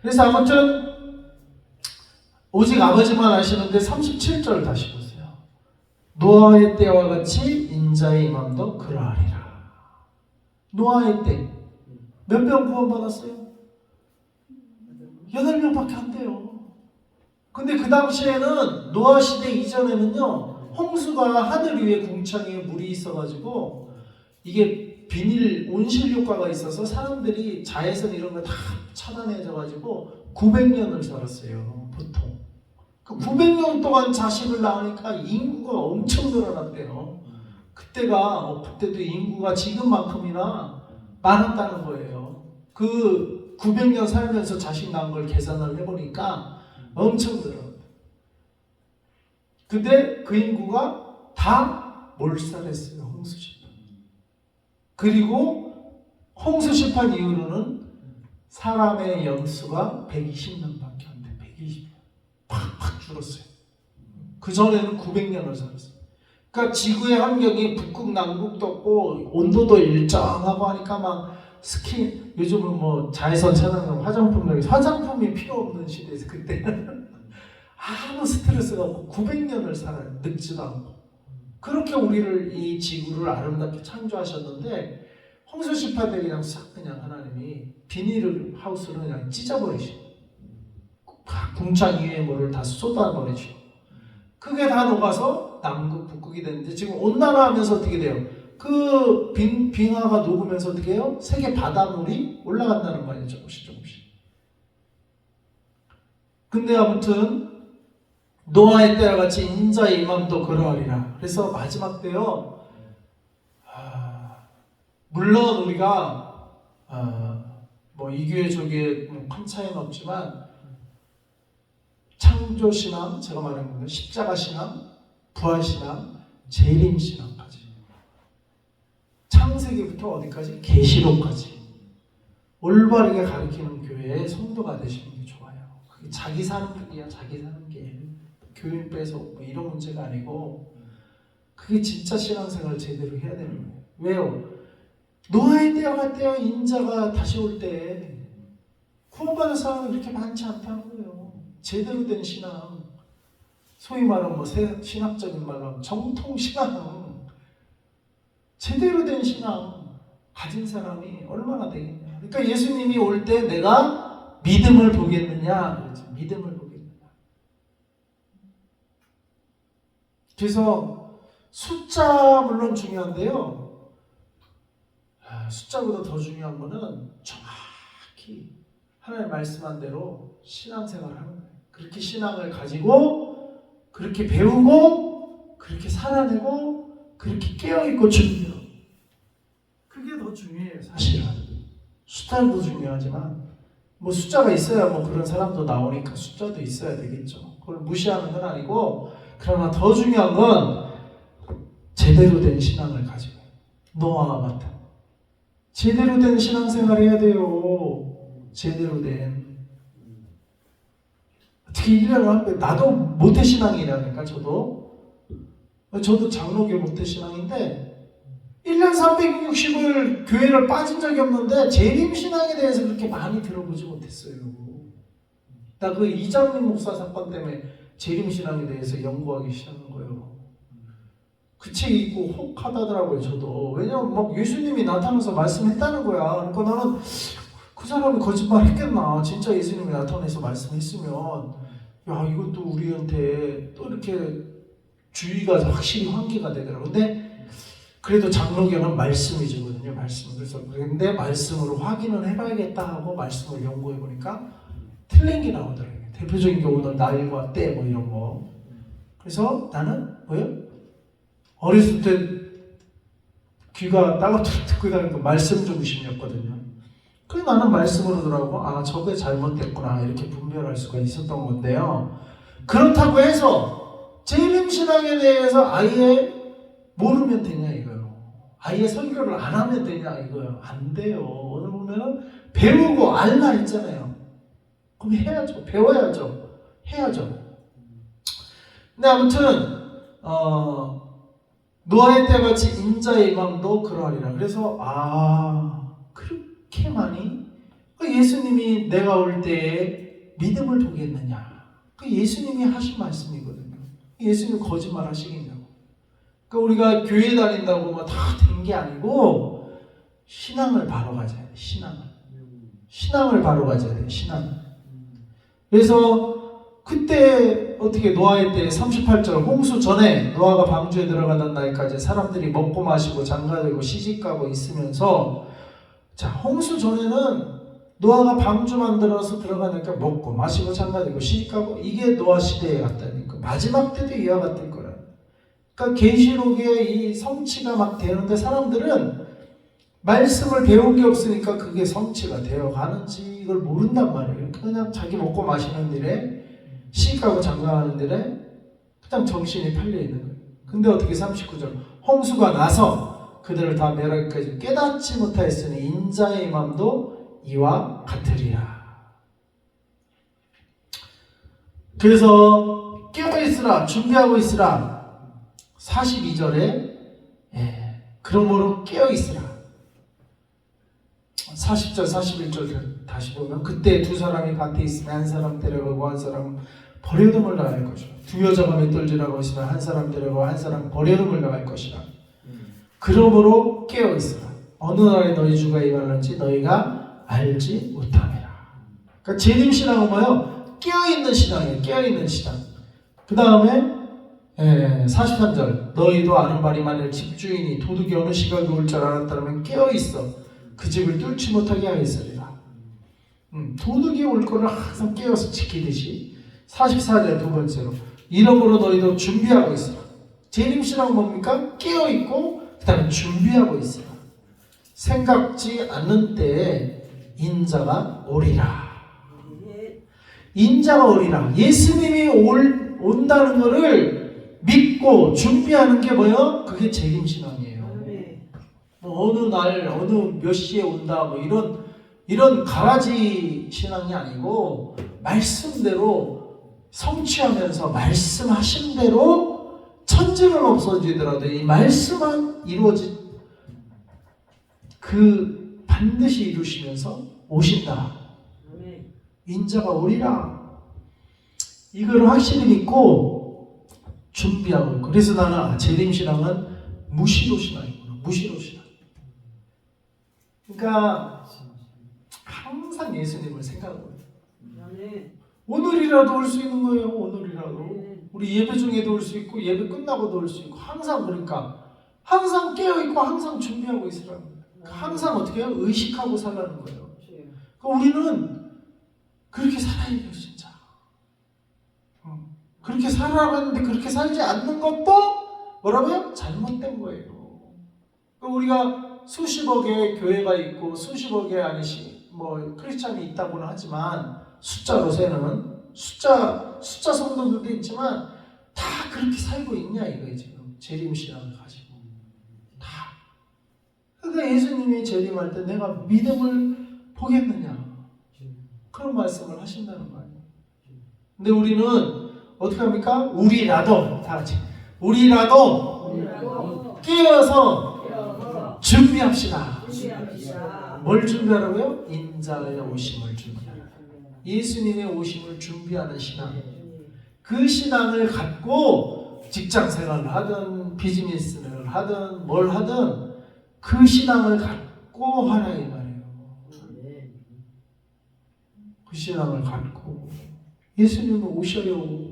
그래서 아무튼 오직 아버지만 아시는데 37절 다시 보세요. 노아의 때와 같이 인자의 임함도 그러하리라. 노아의 때 몇 명 구원받았어요? 8명밖에 안 돼요. 근데 그 당시에는 노아 시대 이전에는요 홍수가 하늘 위에 궁창에 물이 있어가지고 이게 비닐 온실 효과가 있어서 사람들이 자외선 이런 거 다 차단해져가지고 900년을 살았어요 보통. 그 900년 동안 자식을 낳으니까 인구가 엄청 늘어났대요. 그때도 인구가 지금만큼이나 많았다는 거예요. 그 900년 살면서 자식 낳은 걸 계산을 해보니까 엄청 늘어났대요. 근데 그 인구가 다 몰살했어요. 홍수집. 그리고 홍수 심판 이후로는 사람의 연수가 120년밖에 안 돼. 120년. 팍팍 줄었어요. 그 전에는 900년을 살았어요. 그러니까 지구의 환경이 북극 남극도 없고 온도도 일정하고 하니까 막 스킨 요즘은 뭐 자외선 차단하고 화장품이 필요 없는 시대에서 그때는 아무 스트레스가 없고 900년을 살아요. 늙지도 않고. 그렇게 우리를 이 지구를 아름답게 창조하셨는데 홍수 심판 때 그냥 싹 그냥 하나님이 비닐 하우스를 그냥 찢어버리시고 궁창 위에 뭐를 다 쏟아버리시고 그게 다 녹아서 남극 북극이 되는데 지금 온난화하면서 어떻게 돼요? 그 빙하가 녹으면서 어떻게 해요? 세계 바닷물이 올라간다는 거 아니에요? 조금씩. 근데 아무튼 노아의 때와 같이 인자의 임함도 그러하리라. 그래서 마지막 때요. 물론 우리가 뭐 이교회 저교회 큰 차이는 없지만 창조신앙, 제가 말한 거는 십자가신앙, 부활신앙, 재림신앙까지 창세기부터 어디까지? 계시록까지 올바르게 가르치는 교회의 성도가 되시는 게 좋아요. 그게 자기 사는 분이야. 자기 사는 게 교인 빼서 뭐 이런 문제가 아니고 그게 진짜 신앙생활을 제대로 해야 되는 거예요. 왜요? 노아의 때와 같대요. 인자가 다시 올 때 구원받은 사람은 그렇게 많지 않다는 거예요. 제대로 된 신앙, 소위 말하면 뭐 신학적인 말로 정통 신앙, 제대로 된 신앙 가진 사람이 얼마나 되겠냐. 그러니까 예수님이 올 때 내가 믿음을 보겠느냐, 그렇지. 믿음을 보겠느냐. 그래서 숫자 물론 중요한데요. 숫자보다 더 중요한 거는 정확히 하나님 말씀한 대로 신앙생활을 하는 거예요. 그렇게 신앙을 가지고 그렇게 배우고 그렇게 살아내고 그렇게 깨어있고 준비하고 그게 더 중요해요. 사실은 숫자도 중요하지만 뭐 숫자가 있어야 뭐 그런 사람도 나오니까 숫자도 있어야 되겠죠. 그걸 무시하는 건 아니고 그러나 더 중요한 건 제대로 된 신앙을 가지고 노아와 같은 제대로 된 신앙생활을 해야 돼요. 제대로 된 어떻게 1년을 한배 나도 모태신앙이라니까 저도 장로교 모태신앙인데 1년 365일 교회를 빠진 적이 없는데 재림신앙에 대해서 그렇게 많이 들어보지 못했어요. 나 그 이장림 목사 사건 때문에 재림신앙에 대해서 연구하기 시작한 거예요. 그 책 읽고 혹하다더라고요. 저도. 왜냐면 막 예수님이 나타나서 말씀했다는 거야. 그러니까 나는 그 사람이 거짓말 했겠나. 진짜 예수님이 나타나서 말씀했으면 야 이것도 우리한테 또 이렇게 주의가 확실히 환기가 되더라고요. 근데 그래도 장로교는 말씀이거든요. 말씀. 그래서 근데 말씀으로 확인을 해봐야겠다 하고 말씀을 연구해 보니까 틀린 게 나오더라고요. 대표적인 경우는 날과 때 뭐 이런 거. 그래서 나는 뭐예요? 어렸을 때 귀가 따갑도록 듣고 다니는 거 말씀 중심이었거든요. 그래서 나는 말씀으로 들어가고 아 저게 잘못됐구나 이렇게 분별할 수가 있었던 건데요. 그렇다고 해서 재림신앙에 대해서 아예 모르면 되냐 이거요. 아예 설교를 안 하면 되냐 이거요. 안 돼요. 오늘 보면 배우고 알라 했잖아요. 그럼 해야죠. 배워야죠. 해야죠. 근데 아무튼 노아의 때같이 인자의 임함도 그러하리라. 그래서 그렇게 많이 예수님이 내가 올 때에 믿음을 보겠느냐. 그 예수님이 하신 말씀이거든요. 예수님 거짓말 하시겠냐고. 그러니까 우리가 교회 다닌다고 뭐 다 된 게 아니고 신앙을 바로 가져야 돼. 신앙을 바로 가져야 돼. 신앙. 그래서 그때 어떻게 노아의 때 38절 홍수 전에 노아가 방주에 들어가는 날까지 사람들이 먹고 마시고 장가들고 시집가고 있으면서 자 홍수 전에는 노아가 방주 만들어서 들어가니까 먹고 마시고 장가들고 시집가고 이게 노아 시대에 갔다니까 마지막 때도 이와 같을 거라. 그러니까 계시록에 이 성취가 막 되는데 사람들은 말씀을 배운 게 없으니까 그게 성취가 되어 가는지 이걸 모른단 말이에요. 그냥 자기 먹고 마시는 일에 시집가고 장가하는 일에 그냥 정신이 팔려 있는 거예요. 근데 어떻게 39절 홍수가 나서 그들을 다 멸하기까지 깨닫지 못하였으니 인자의 맘도 이와 같으리라. 그래서 깨어있으라, 준비하고 있으라. 42절에 그러므로 깨어있으라. 40절 41절 다시 보면 그때 두 사람이 밭에 있으면 한 사람 데려가고 한 사람 버려둠을 나갈 것이라. 두 여자가 맷돌질하고 있으면 한 사람 데려가고 한 사람 버려둠을 나갈 것이라. 그러므로 깨어있으라. 어느 날에 너희 주가 임하는지 너희가 알지 못함이라. 그러니까 재림신앙은 뭐예요? 깨어있는 신앙이에요. 깨어있는 신앙. 그 다음에 43절 너희도 아는 바리 만일 집주인이 도둑이 어느 시각에 올 줄 알았다면 깨어있어 그 집을 뚫지 못하게 하였으리라. 도둑이 올 거를 항상 깨어서 지키듯이. 44절 두 번째로 이러므로 너희도 준비하고 있으라. 재림신앙은 뭡니까? 깨어있고 그 다음에 준비하고 있으라. 생각지 않는 때에 인자가 오리라. 인자가 오리라. 예수님이 온다는 것을 믿고 준비하는 게 뭐예요? 그게 재림신앙이에요. 뭐 어느 날 어느 몇 시에 온다 뭐 이런 가라지 신앙이 아니고 말씀대로 성취하면서 말씀하신 대로 천지는 없어지더라도 이 말씀만 이루어진 그 반드시 이루시면서 오신다. 인자가 오리라. 이걸 확실히 믿고 준비하고 있고. 그래서 나는 재림신앙은 무시로 신앙이구나. 무시로 신앙. 그러니까 항상 예수님을 생각하고 오늘이라도 올 수 있는 거예요. 오늘이라도. 우리 예배 중에도 올 수 있고 예배 끝나고도 올 수 있고 항상 그러니까 항상 깨어있고 항상 준비하고 있으라는 거예요. 항상 어떻게 해요? 의식하고 살라는 거예요. 그러니까 우리는 그렇게 살아야 돼요. 진짜. 그렇게 살아라고 했는데 그렇게 살지 않는 것도 뭐라고요? 잘못된 거예요. 그러니까 우리가 수십억의 교회가 있고 수십억의 아니시 뭐 크리스찬이 있다고는 하지만 숫자로 세는 숫자 성도들도 있지만 다 그렇게 살고 있냐 이거예요. 지금 재림신앙을 가지고 다. 그러니까 예수님이 재림할 때 내가 믿음을 보겠느냐 그런 말씀을 하신다는 거 아니에요. 근데 우리는 어떻게 합니까? 우리라도 다 같이 우리라도 깨어서 준비합시다. 뭘 준비하라고요? 인자의 오심을 준비하라. 예수님의 오심을 준비하는 신앙. 그 신앙을 갖고 직장 생활을 하든 비즈니스를 하든 뭘 하든 그 신앙을 갖고 하라 이 말이에요. 그 신앙을 갖고 예수님은 오셔요.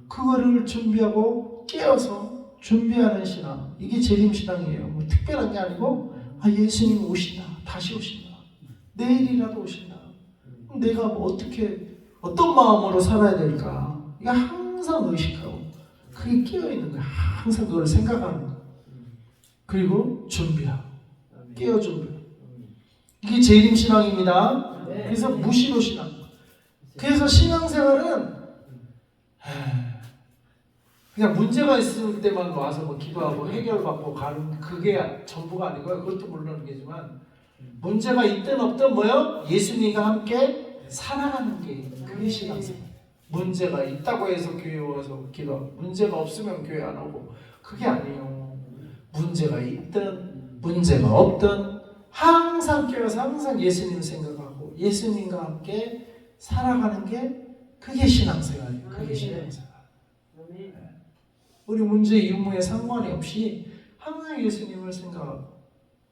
그거를 준비하고 깨어서 준비하는 신앙. 이게 재림신앙이에요. 뭐 특별한 게 아니고 예수님 오신다. 다시 오신다. 내일이라도 오신다. 내가 뭐 어떤 마음으로 살아야 될까? 이거 항상 의식하고 그게 깨어있는 거야. 항상 그걸 생각하는 거야. 그리고 준비하고 깨어 준비. 이게 재림신앙입니다. 그래서 무시로 신앙. 그래서 신앙생활은 그냥 문제가 있을 때만 와서 뭐 기도하고 해결받고 가는 그게 전부가 아니고요. 그것도 물론 이겠지만 문제가 있든 없든 뭐요? 예수님과 함께 살아가는 게 그게 신앙생활. 문제가 있다고 해서 교회 와서 기도하고 문제가 없으면 교회 안 오고 그게 아니에요. 문제가 있든 문제가 없든 항상 깨어서 항상 예수님 생각하고 예수님과 함께 살아가는 게 그게 신앙생활이에요. 그게 신앙생활. 우리 문제 유무에 상관이 없이 항상 예수님을 생각하고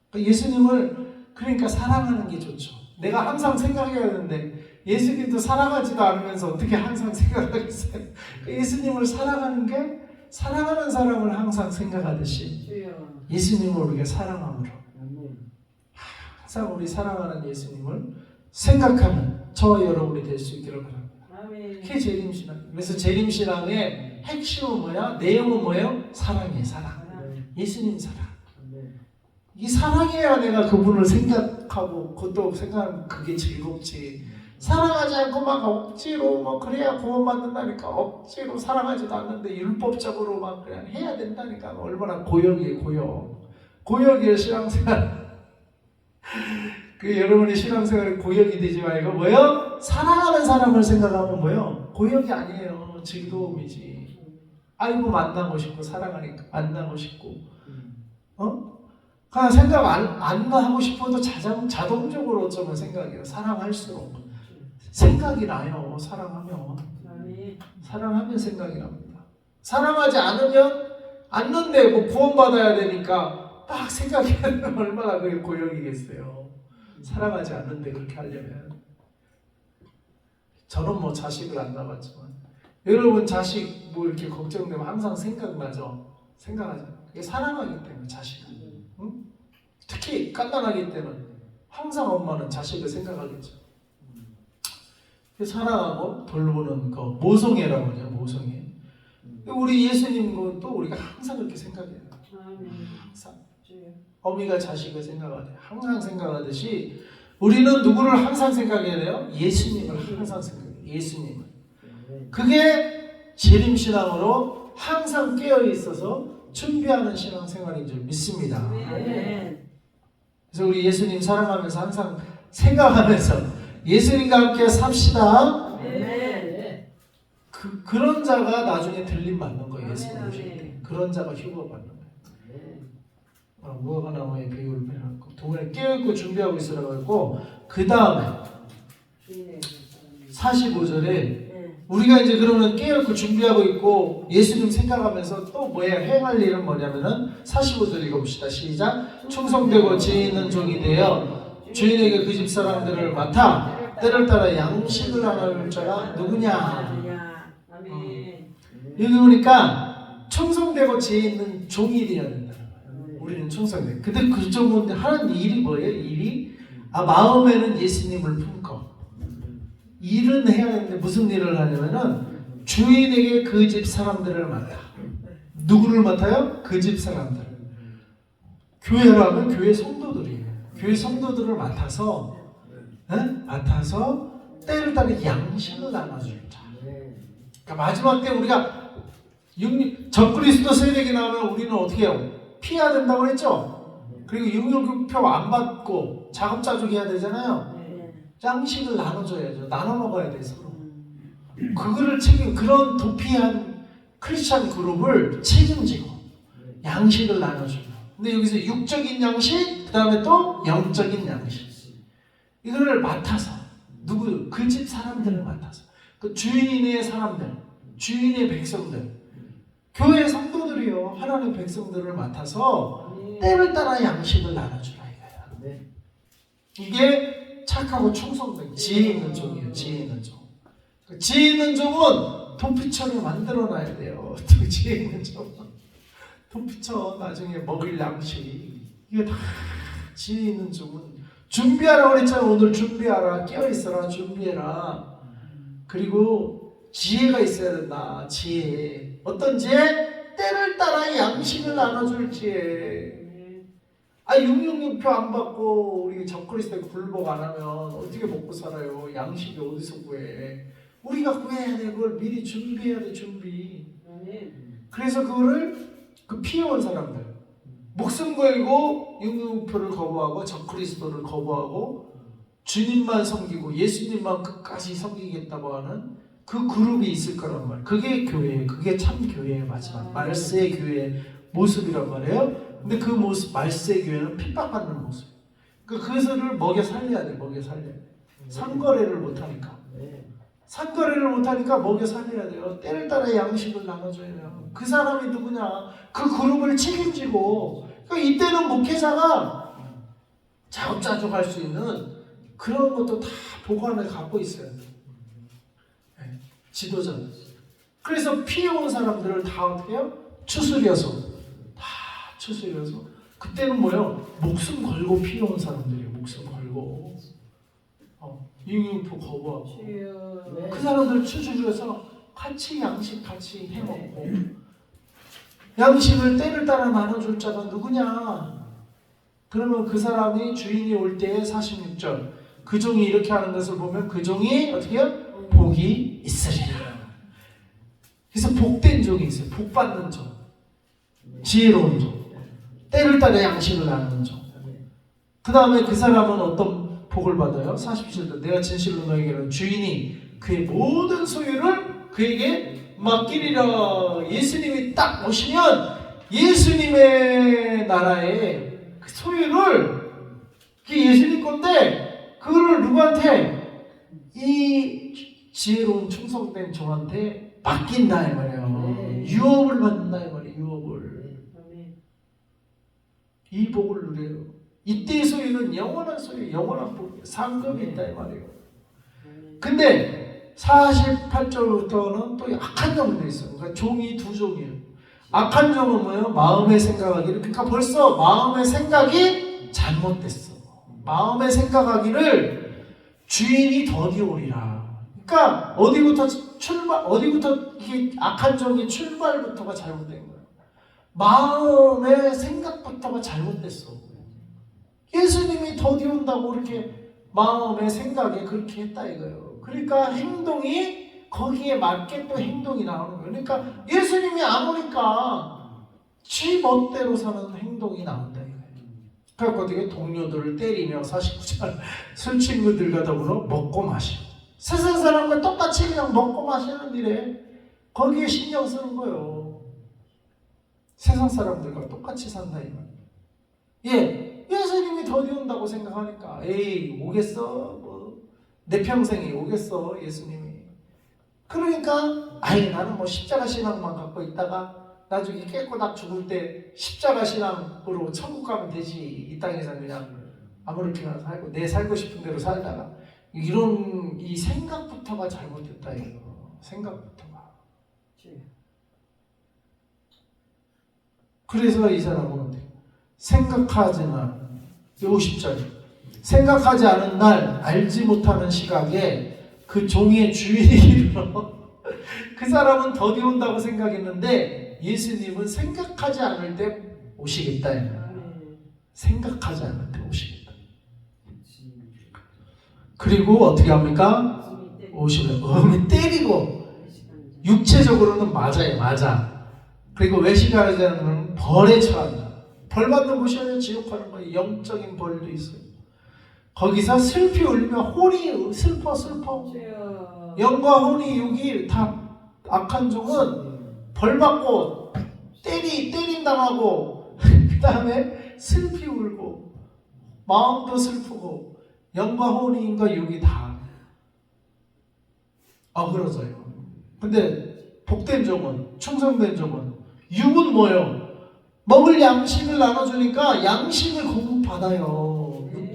그러니까 예수님을 그러니까 사랑하는 게 좋죠. 내가 항상 생각해야 하는데 예수님도 사랑하지도 않으면서 어떻게 항상 생각하겠어요. 예수님을 사랑하는 게 사랑하는 사람을 항상 생각하듯이 예수님을 우리가 사랑함으로 항상 우리 사랑하는 예수님을 생각하는 저와 여러분이 될 수 있기를 바랍니다. 그게 재림신앙. 그래서 재림신앙의 핵심은 뭐야? 내용은 뭐예요? 사랑이에요. 사랑. 예수님 사랑. 이 사랑해야 내가 그분을 생각하고 그것도 생각하면 그게 즐겁지. 사랑하지 않고 막 억지로 막 그래야 구원받는다니까 억지로 사랑하지도 않는데 율법적으로 막 그냥 해야 된다니까 얼마나 고역이에요. 고역. 고역이에요, 신앙생활. 그 여러분이 신앙생활에 고역이 되지 말고 뭐요? 사랑하는 사람을 생각하면 뭐요? 고역이 아니에요. 즐거움이지. 아이고 만나고 싶고 사랑하니까 만나고 싶고 그냥 생각 안 하고 싶어도 자동적으로 어쩌면 생각이에요. 사랑할수록 생각이 나요. 사랑하면 생각이 납니다. 사랑하지 않는데 뭐 구원받아야 되니까 막 생각이 하면 얼마나 그게 고역이겠어요. 사랑하지 않는데 그렇게 하려면. 저는 뭐 자식을 안 낳았지만 여러분 자식 뭐 이렇게 걱정되면 항상 생각나죠. 생각하잖아요. 그게 사랑하기 때문에 자식은. 응? 특히 깐난하기 때문에 항상 엄마는 자식을 생각하겠죠. 사랑하고 돌보는 거 모성애라고 하죠. 모성애. 우리 예수님은 또 우리가 항상 그렇게 생각해요. 항상 어미가 자식을 생각하듯 항상 생각하듯이 우리는 누구를 항상 생각해야 돼요? 예수님을 항상 생각해요. 예수님을. 그게 재림신앙으로 항상 깨어 있어서 준비하는 신앙생활인 줄 믿습니다. 그래서 우리 예수님 사랑하면서 항상 생각하면서 예수님과 함께 삽시다. 그런 자가 나중에 들림 받는 거예요. 예수님 오실 때. 그런 자가 휴거 받는 거예요. 무화과 나무의 비유를 배워갖고 동안에 깨어있고 준비하고 있으라고 했고 그 다음에 45절에 우리가 이제 그러면 깨어있고 준비하고 있고 예수님 생각하면서 또 뭐야 행할 일은 뭐냐면은 45절 읽어봅시다. 시작. 충성되고 지혜 있는 종이 되어 주인에게 그 집 사람들을 맡아 때를 따라 양식을 나눌 자가 누구냐. 여기 보니까 충성되고 지혜 있는 종이 되어야 된다. 우리는 충성돼. 근데 그 종은 하는 일이 뭐예요? 일이 마음에는 예수님을 품고 일은 해야 되는데 무슨 일을 하냐면은 주인에게 그 집 사람들을 맡아. 누구를 맡아요? 그 집 사람들. 교회라면 교회 성도들이에요. 교회 성도들을 맡아서 때를 따라 양식을 나눠줄 자. 그러니까 마지막 때 우리가 적그리스도 세력이 나오면 우리는 어떻게 해요? 피해야 된다고 그랬죠? 그리고 육육표 안 받고 자급자족해야 되잖아요. 양식을 나눠줘야죠. 나눠 먹어야 돼 서로. 그거를 그런 도피한 크리스찬 그룹을 책임지고 양식을 나눠줘요. 근데 여기서 육적인 양식, 그 다음에 또 영적인 양식. 이거를 맡아서 그 집 사람들을 맡아서 그 주인의 사람들, 주인의 백성들, 교회 성도들이요 하나님 백성들을 맡아서 때를 따라 양식을 나눠주라 이거야. 이게 착하고 충성된 지혜 있는 종이에요. 지혜 있는 종. 지혜 있는 종은 도피처를 만들어놔야 돼요. 지혜 있는 종은 도피처 나중에 먹을 양식 이게 다 지혜 있는 종은 준비하라고 그랬잖아. 오늘 준비하라. 깨어있어라. 준비해라. 그리고 지혜가 있어야 된다. 지혜. 어떤 지혜? 때를 따라 양식을 나눠줄 지혜. 666표 안 받고 우리 적그리스도에 굴복 안 하면 어떻게 먹고 살아요? 양식이 어디서 구해? 우리가 구해야 돼. 그걸 미리 준비해야 돼. 준비. 그래서 그 피해온 사람들 목숨 걸고 666표를 거부하고 적그리스도를 거부하고 주님만 섬기고 예수님만 끝까지 섬기겠다고 하는 그 그룹이 있을 거란 말이에요. 그게 교회예요. 그게 참 교회의 마지막 말세의 교회의 모습이란 말이에요. 근데 그 모습 말세의 교회는 핍박받는 모습. 그것을 먹여 살려야 돼. 먹여 살려야 돼. 상거래를 못하니까. 상거래를 못하니까 먹여 살려야 돼요. 때를 따라 양식을 나눠줘야 돼요. 그 사람이 누구냐? 그 그룹을 책임지고. 그러니까 이때는 목회자가 자급자족할 수 있는 그런 것도 다 보관을 갖고 있어야 돼요. 지도자는. 그래서 피해온 사람들을 다 어떻게 해요? 추스려서 그때는 뭐예요? 목숨 걸고 피해온 사람들이에요. 목숨 걸고 666표 거부하고 그 사람들 추스려서 같이 양식 같이 해먹고 양식을 때를 따라 나눠줄 자가 누구냐? 그러면 그 사람이 주인이 올 때에 46절 그 종이 이렇게 하는 것을 보면 그 종이 어떻게 해요? 복이 있으리라. 그래서 복된 종이 있어요. 복 받는 종, 지혜로운 종. 때를 따라 양식을 나누는 종. 그 다음에 그 사람은 어떤 복을 받아요? 47절 내가 진실로 너에게는 주인이 그의 모든 소유를 그에게 맡기리라. 예수님이 딱 오시면 예수님의 나라의 그 소유를 그게 예수님 건데 그거를 누구한테? 이 지혜로운 충성된 종한테 맡긴다 이 말이에요. 유업을 받는다 이 말이에요. 유업을. 이 복을 누려요. 이때의 소유는 영원한 소유, 영원한 복, 상급이 있다 이 말이에요. 근데 48절부터는 또 악한 종이 돼 있어요. 그러니까 종이 두 종이에요. 악한 종은 뭐예요? 마음의 생각하기를. 그러니까 벌써 마음의 생각이 잘못됐어. 마음의 생각하기를 주인이 더디오리라. 그러니까 어디부터 이게 악한 종의 출발부터가 잘못된 거예요. 마음의 생각부터가 잘못됐어. 예수님이 더디온다고 이렇게 마음의 생각에 그렇게 했다 이거예요. 그러니까 행동이 거기에 맞게 또 행동이 나오는 거예요. 그러니까 예수님이 안 오니까 지 멋대로 사는 행동이 나온다 이거예요. 그래서 어떻게 동료들을 때리며 49절 술 친구들과 더불어 먹고 마시고 세상 사람과 똑같이 그냥 먹고 마시는 일에 거기에 신경 쓰는 거예요. 세상 사람들과 똑같이 산다 이 말이에요. 예, 예수님이 더디온다고 생각하니까 에이 오겠어? 뭐 내 평생이 오겠어 예수님이. 그러니까 아이 나는 뭐 십자가 신앙만 갖고 있다가 나중에 깨꼬닥 죽을 때 십자가 신앙으로 천국 가면 되지. 이 땅에서 그냥 아무렇게나 살고 내 살고 싶은 대로 살다가 이런 이 생각부터가 잘못됐다 이거. 생각부터가. 그래서 이 사람은 생각하지나 50절 생각하지 않은 날 알지 못하는 시각에 그 종의 주인이 이르러 그 사람은 더디온다고 생각했는데 예수님은 생각하지 않을 때 오시겠다. 생각하지 않을 때 오시겠다. 그리고 어떻게 합니까? 오시면 엄히 때리고 육체적으로는 맞아요. 맞아. 그리고 외식하지 않으면 벌에 처한다. 벌 받는 곳이 아니라 지옥 가는 거예요. 영적인 벌도 있어요. 거기서 슬피 울며 혼이 슬퍼. 영과 혼이 여기 다 악한 종은 벌 받고 때림 당하고 그 다음에 슬피 울고 마음도 슬프고 영과 혼인과 육이 다 어그러져요. 근데 복된 종은 충성된 종은 육은 뭐예요? 먹을 양식을 나눠주니까 양식을 공급받아요.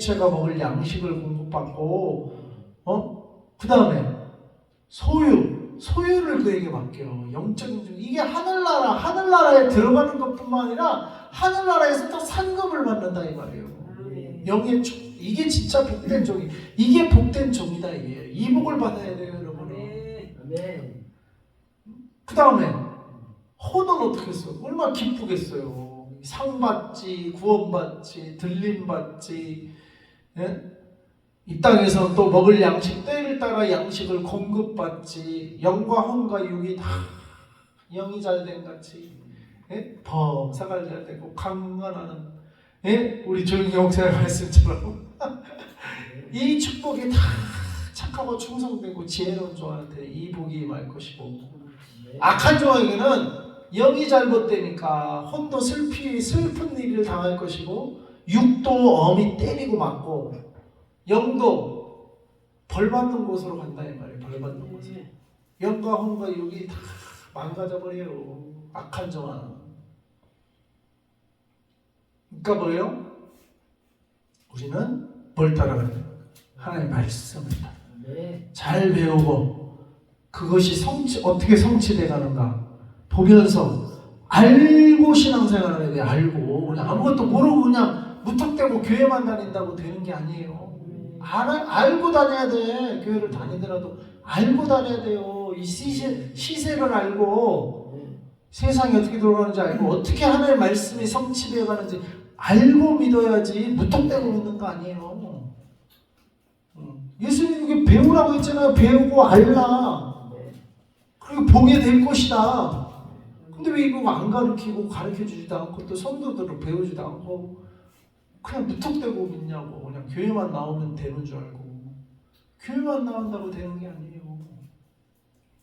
육체가 먹을 양식을 공급받고 그 다음에 소유를 그에게 맡겨. 영적인 중 이게 하늘나라에 들어가는 것뿐만 아니라 하늘나라에서 또 상급을 받는다 이 말이에요. 영의 종 이게 진짜 복된 종이 이게 복된 종이다 이게 이 복을 받아야 돼요 여러분은. 그 다음에 혼은 어떻게 했어? 얼마나 기쁘겠어요. 상 받지, 구원 받지, 들림 받지. 예? 이 땅에서 또 먹을 양식 때를 따라 양식을 공급받지. 영과 혼과 육이 다 영이 잘된 같이 예? 범사가 잘 되고 강건하는 예? 우리 조용히 목사님 말씀처럼 이 축복이 다 착하고 충성되고 지혜로운 종한테 이 복이 임할 것이고 악한 종에게는 영이 잘못되니까 혼도 슬픈 일을 당할 것이고 육도 엄히 때리고 맞고 영도 벌받는 곳으로 간다 이 말이에요. 벌받는 곳으로. 영과 혼과 육이 다 망가져버려요. 악한 종은. 그러니까 뭐예요? 우리는 뭘 따라가야 돼요? 하나님의 말씀을 따라. 잘 배우고 그것이 어떻게 성취돼 가는가 보면서 알고 신앙생활을 해야 돼. 알고 그냥 아무것도 모르고 그냥 무턱대고 교회만 다닌다고 되는 게 아니에요. 알고 다녀야 돼. 교회를 다니더라도 알고 다녀야 돼요. 이 시세를 알고 세상이 어떻게 돌아가는지 알고 어떻게 하나님의 말씀이 성취되어 가는지 알고 믿어야지 무턱대고 믿는 거 아니에요. 예수님이 배우라고 했잖아요. 배우고 알라. 그리고 보게 될 것이다. 근데 왜 이거 안 가르치고 가르쳐주지도 않고 또 성도들을 배우지도 않고 그냥 무턱대고 믿냐고. 그냥 교회만 나오면 되는 줄 알고. 교회만 나온다고 되는 게 아니에요.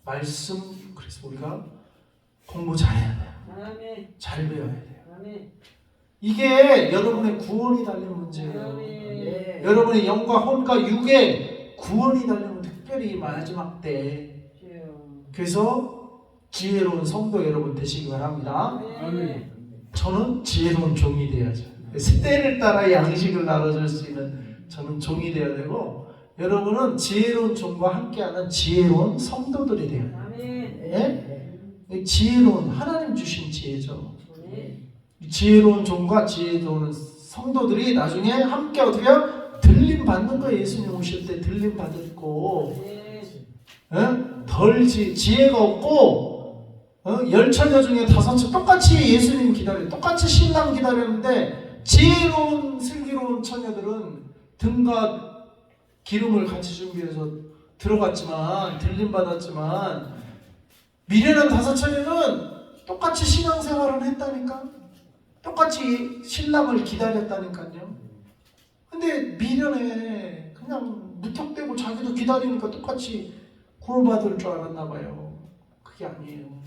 말씀, 그래서 우리가 공부 잘해야 돼요. 아멘. 잘 배워야 돼요. 아멘. 이게 여러분의 구원이 달린 문제예요. 아멘. 여러분의 영과 혼과 육의 구원이 달린 특별히 마지막 때. 주여. 그래서 지혜로운 성도 여러분 되시기 바랍니다. 아멘. 저는 지혜로운 종이 돼야죠. 시대를 따라 양식을 나눠줄 수 있는 저는 종이 되어야 되고, 여러분은 지혜로운 종과 함께하는 지혜로운 성도들이 돼야 돼요. 아멘. 예? 지혜로운 하나님 주신 지혜죠. 아멘. 지혜로운 종과 지혜로운 성도들이 나중에 함께 어떻게 해요? 들림 받는 거예요. 예수님 오실 때 들림 받고, 아멘. 덜 지혜가 없고, 열처녀 중에 5처 똑같이 예수님 기다려, 똑같이 신랑 기다렸는데, 지혜로운 슬기로운 처녀들은 등과 기름을 같이 준비해서 들어갔지만, 들림 받았지만, 미련한 5처녀는 똑같이 신앙생활을 했다니까, 똑같이 신랑을 기다렸다니까요. 근데 미련해, 그냥 무턱대고 자기도 기다리니까 똑같이 구원받을 줄 알았나 봐요. 그게 아니에요.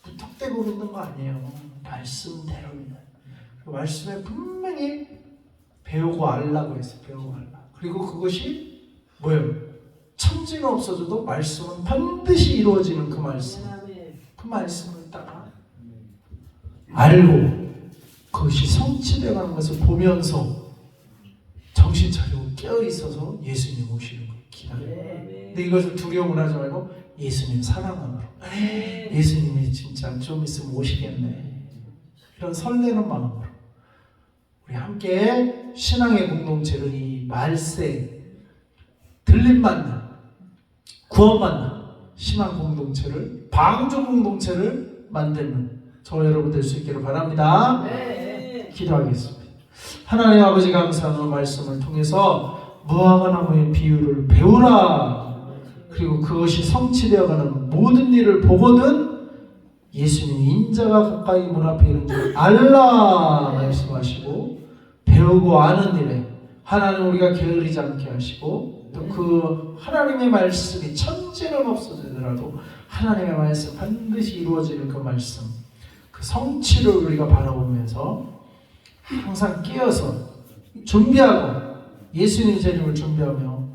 무턱대고 믿는 거 아니에요. 말씀대로입니다. 그 말씀에 분명히 배우고 알라고 했어요. 배우고 알라. 그리고 그것이 뭐예요? 천지는 없어져도 말씀은 반드시 이루어지는 그 말씀. 아멘. 그 말씀을 따라 알고 그것이 성취되어가는 것을 보면서 정신 차리고 깨어있어서 예수님 오시는 걸 기다려요. 근데 이것을 두려움을 하지 말고 예수님 사랑함으로, 예수님이 진짜 좀 있으면 오시겠네, 이런 설레는 마음으로 우리 함께 신앙의 공동체를, 이 말세 들림 받는, 구원 받는 신앙 공동체를, 방주 공동체를 만드는 저 여러분 될 수 있기를 바랍니다. 네. 기도하겠습니다. 하나님 아버지, 감사하는 말씀을 통해서 무화과 나무의 비유를 배우라. 그리고 그것이 성취되어가는 모든 일을 보거든 예수님 인자가 가까이 문 앞에 있는 줄 알라 말씀하시고, 배우고 아는 일에 하나님 우리가 게으르지 않게 하시고, 또 그 하나님의 말씀이 천지는 없어지더라도 하나님의 말씀 반드시 이루어지는 그 말씀, 그 성취를 우리가 바라보면서 항상 끼어서 준비하고 예수님 재림을 준비하며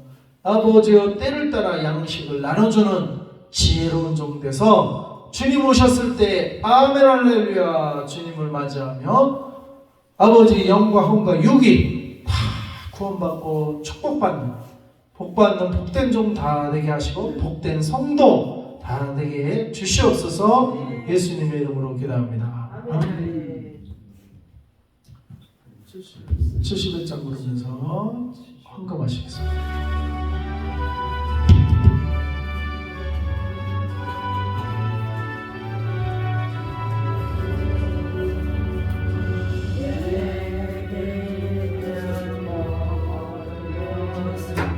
아버지여 때를 따라 양식을 나눠주는 지혜로운 종 돼서 주님 오셨을 때 아멘 할렐루야 주님을 맞이하며 아버지 영과 혼과 육이 다 구원받고 축복받는, 복받는 복된 종 다 되게 하시고 복된 성도 다 되게 주시옵소서. 예수님의 이름으로 기도합니다. 아멘. 71장 부르면서 헌금하시겠습니다.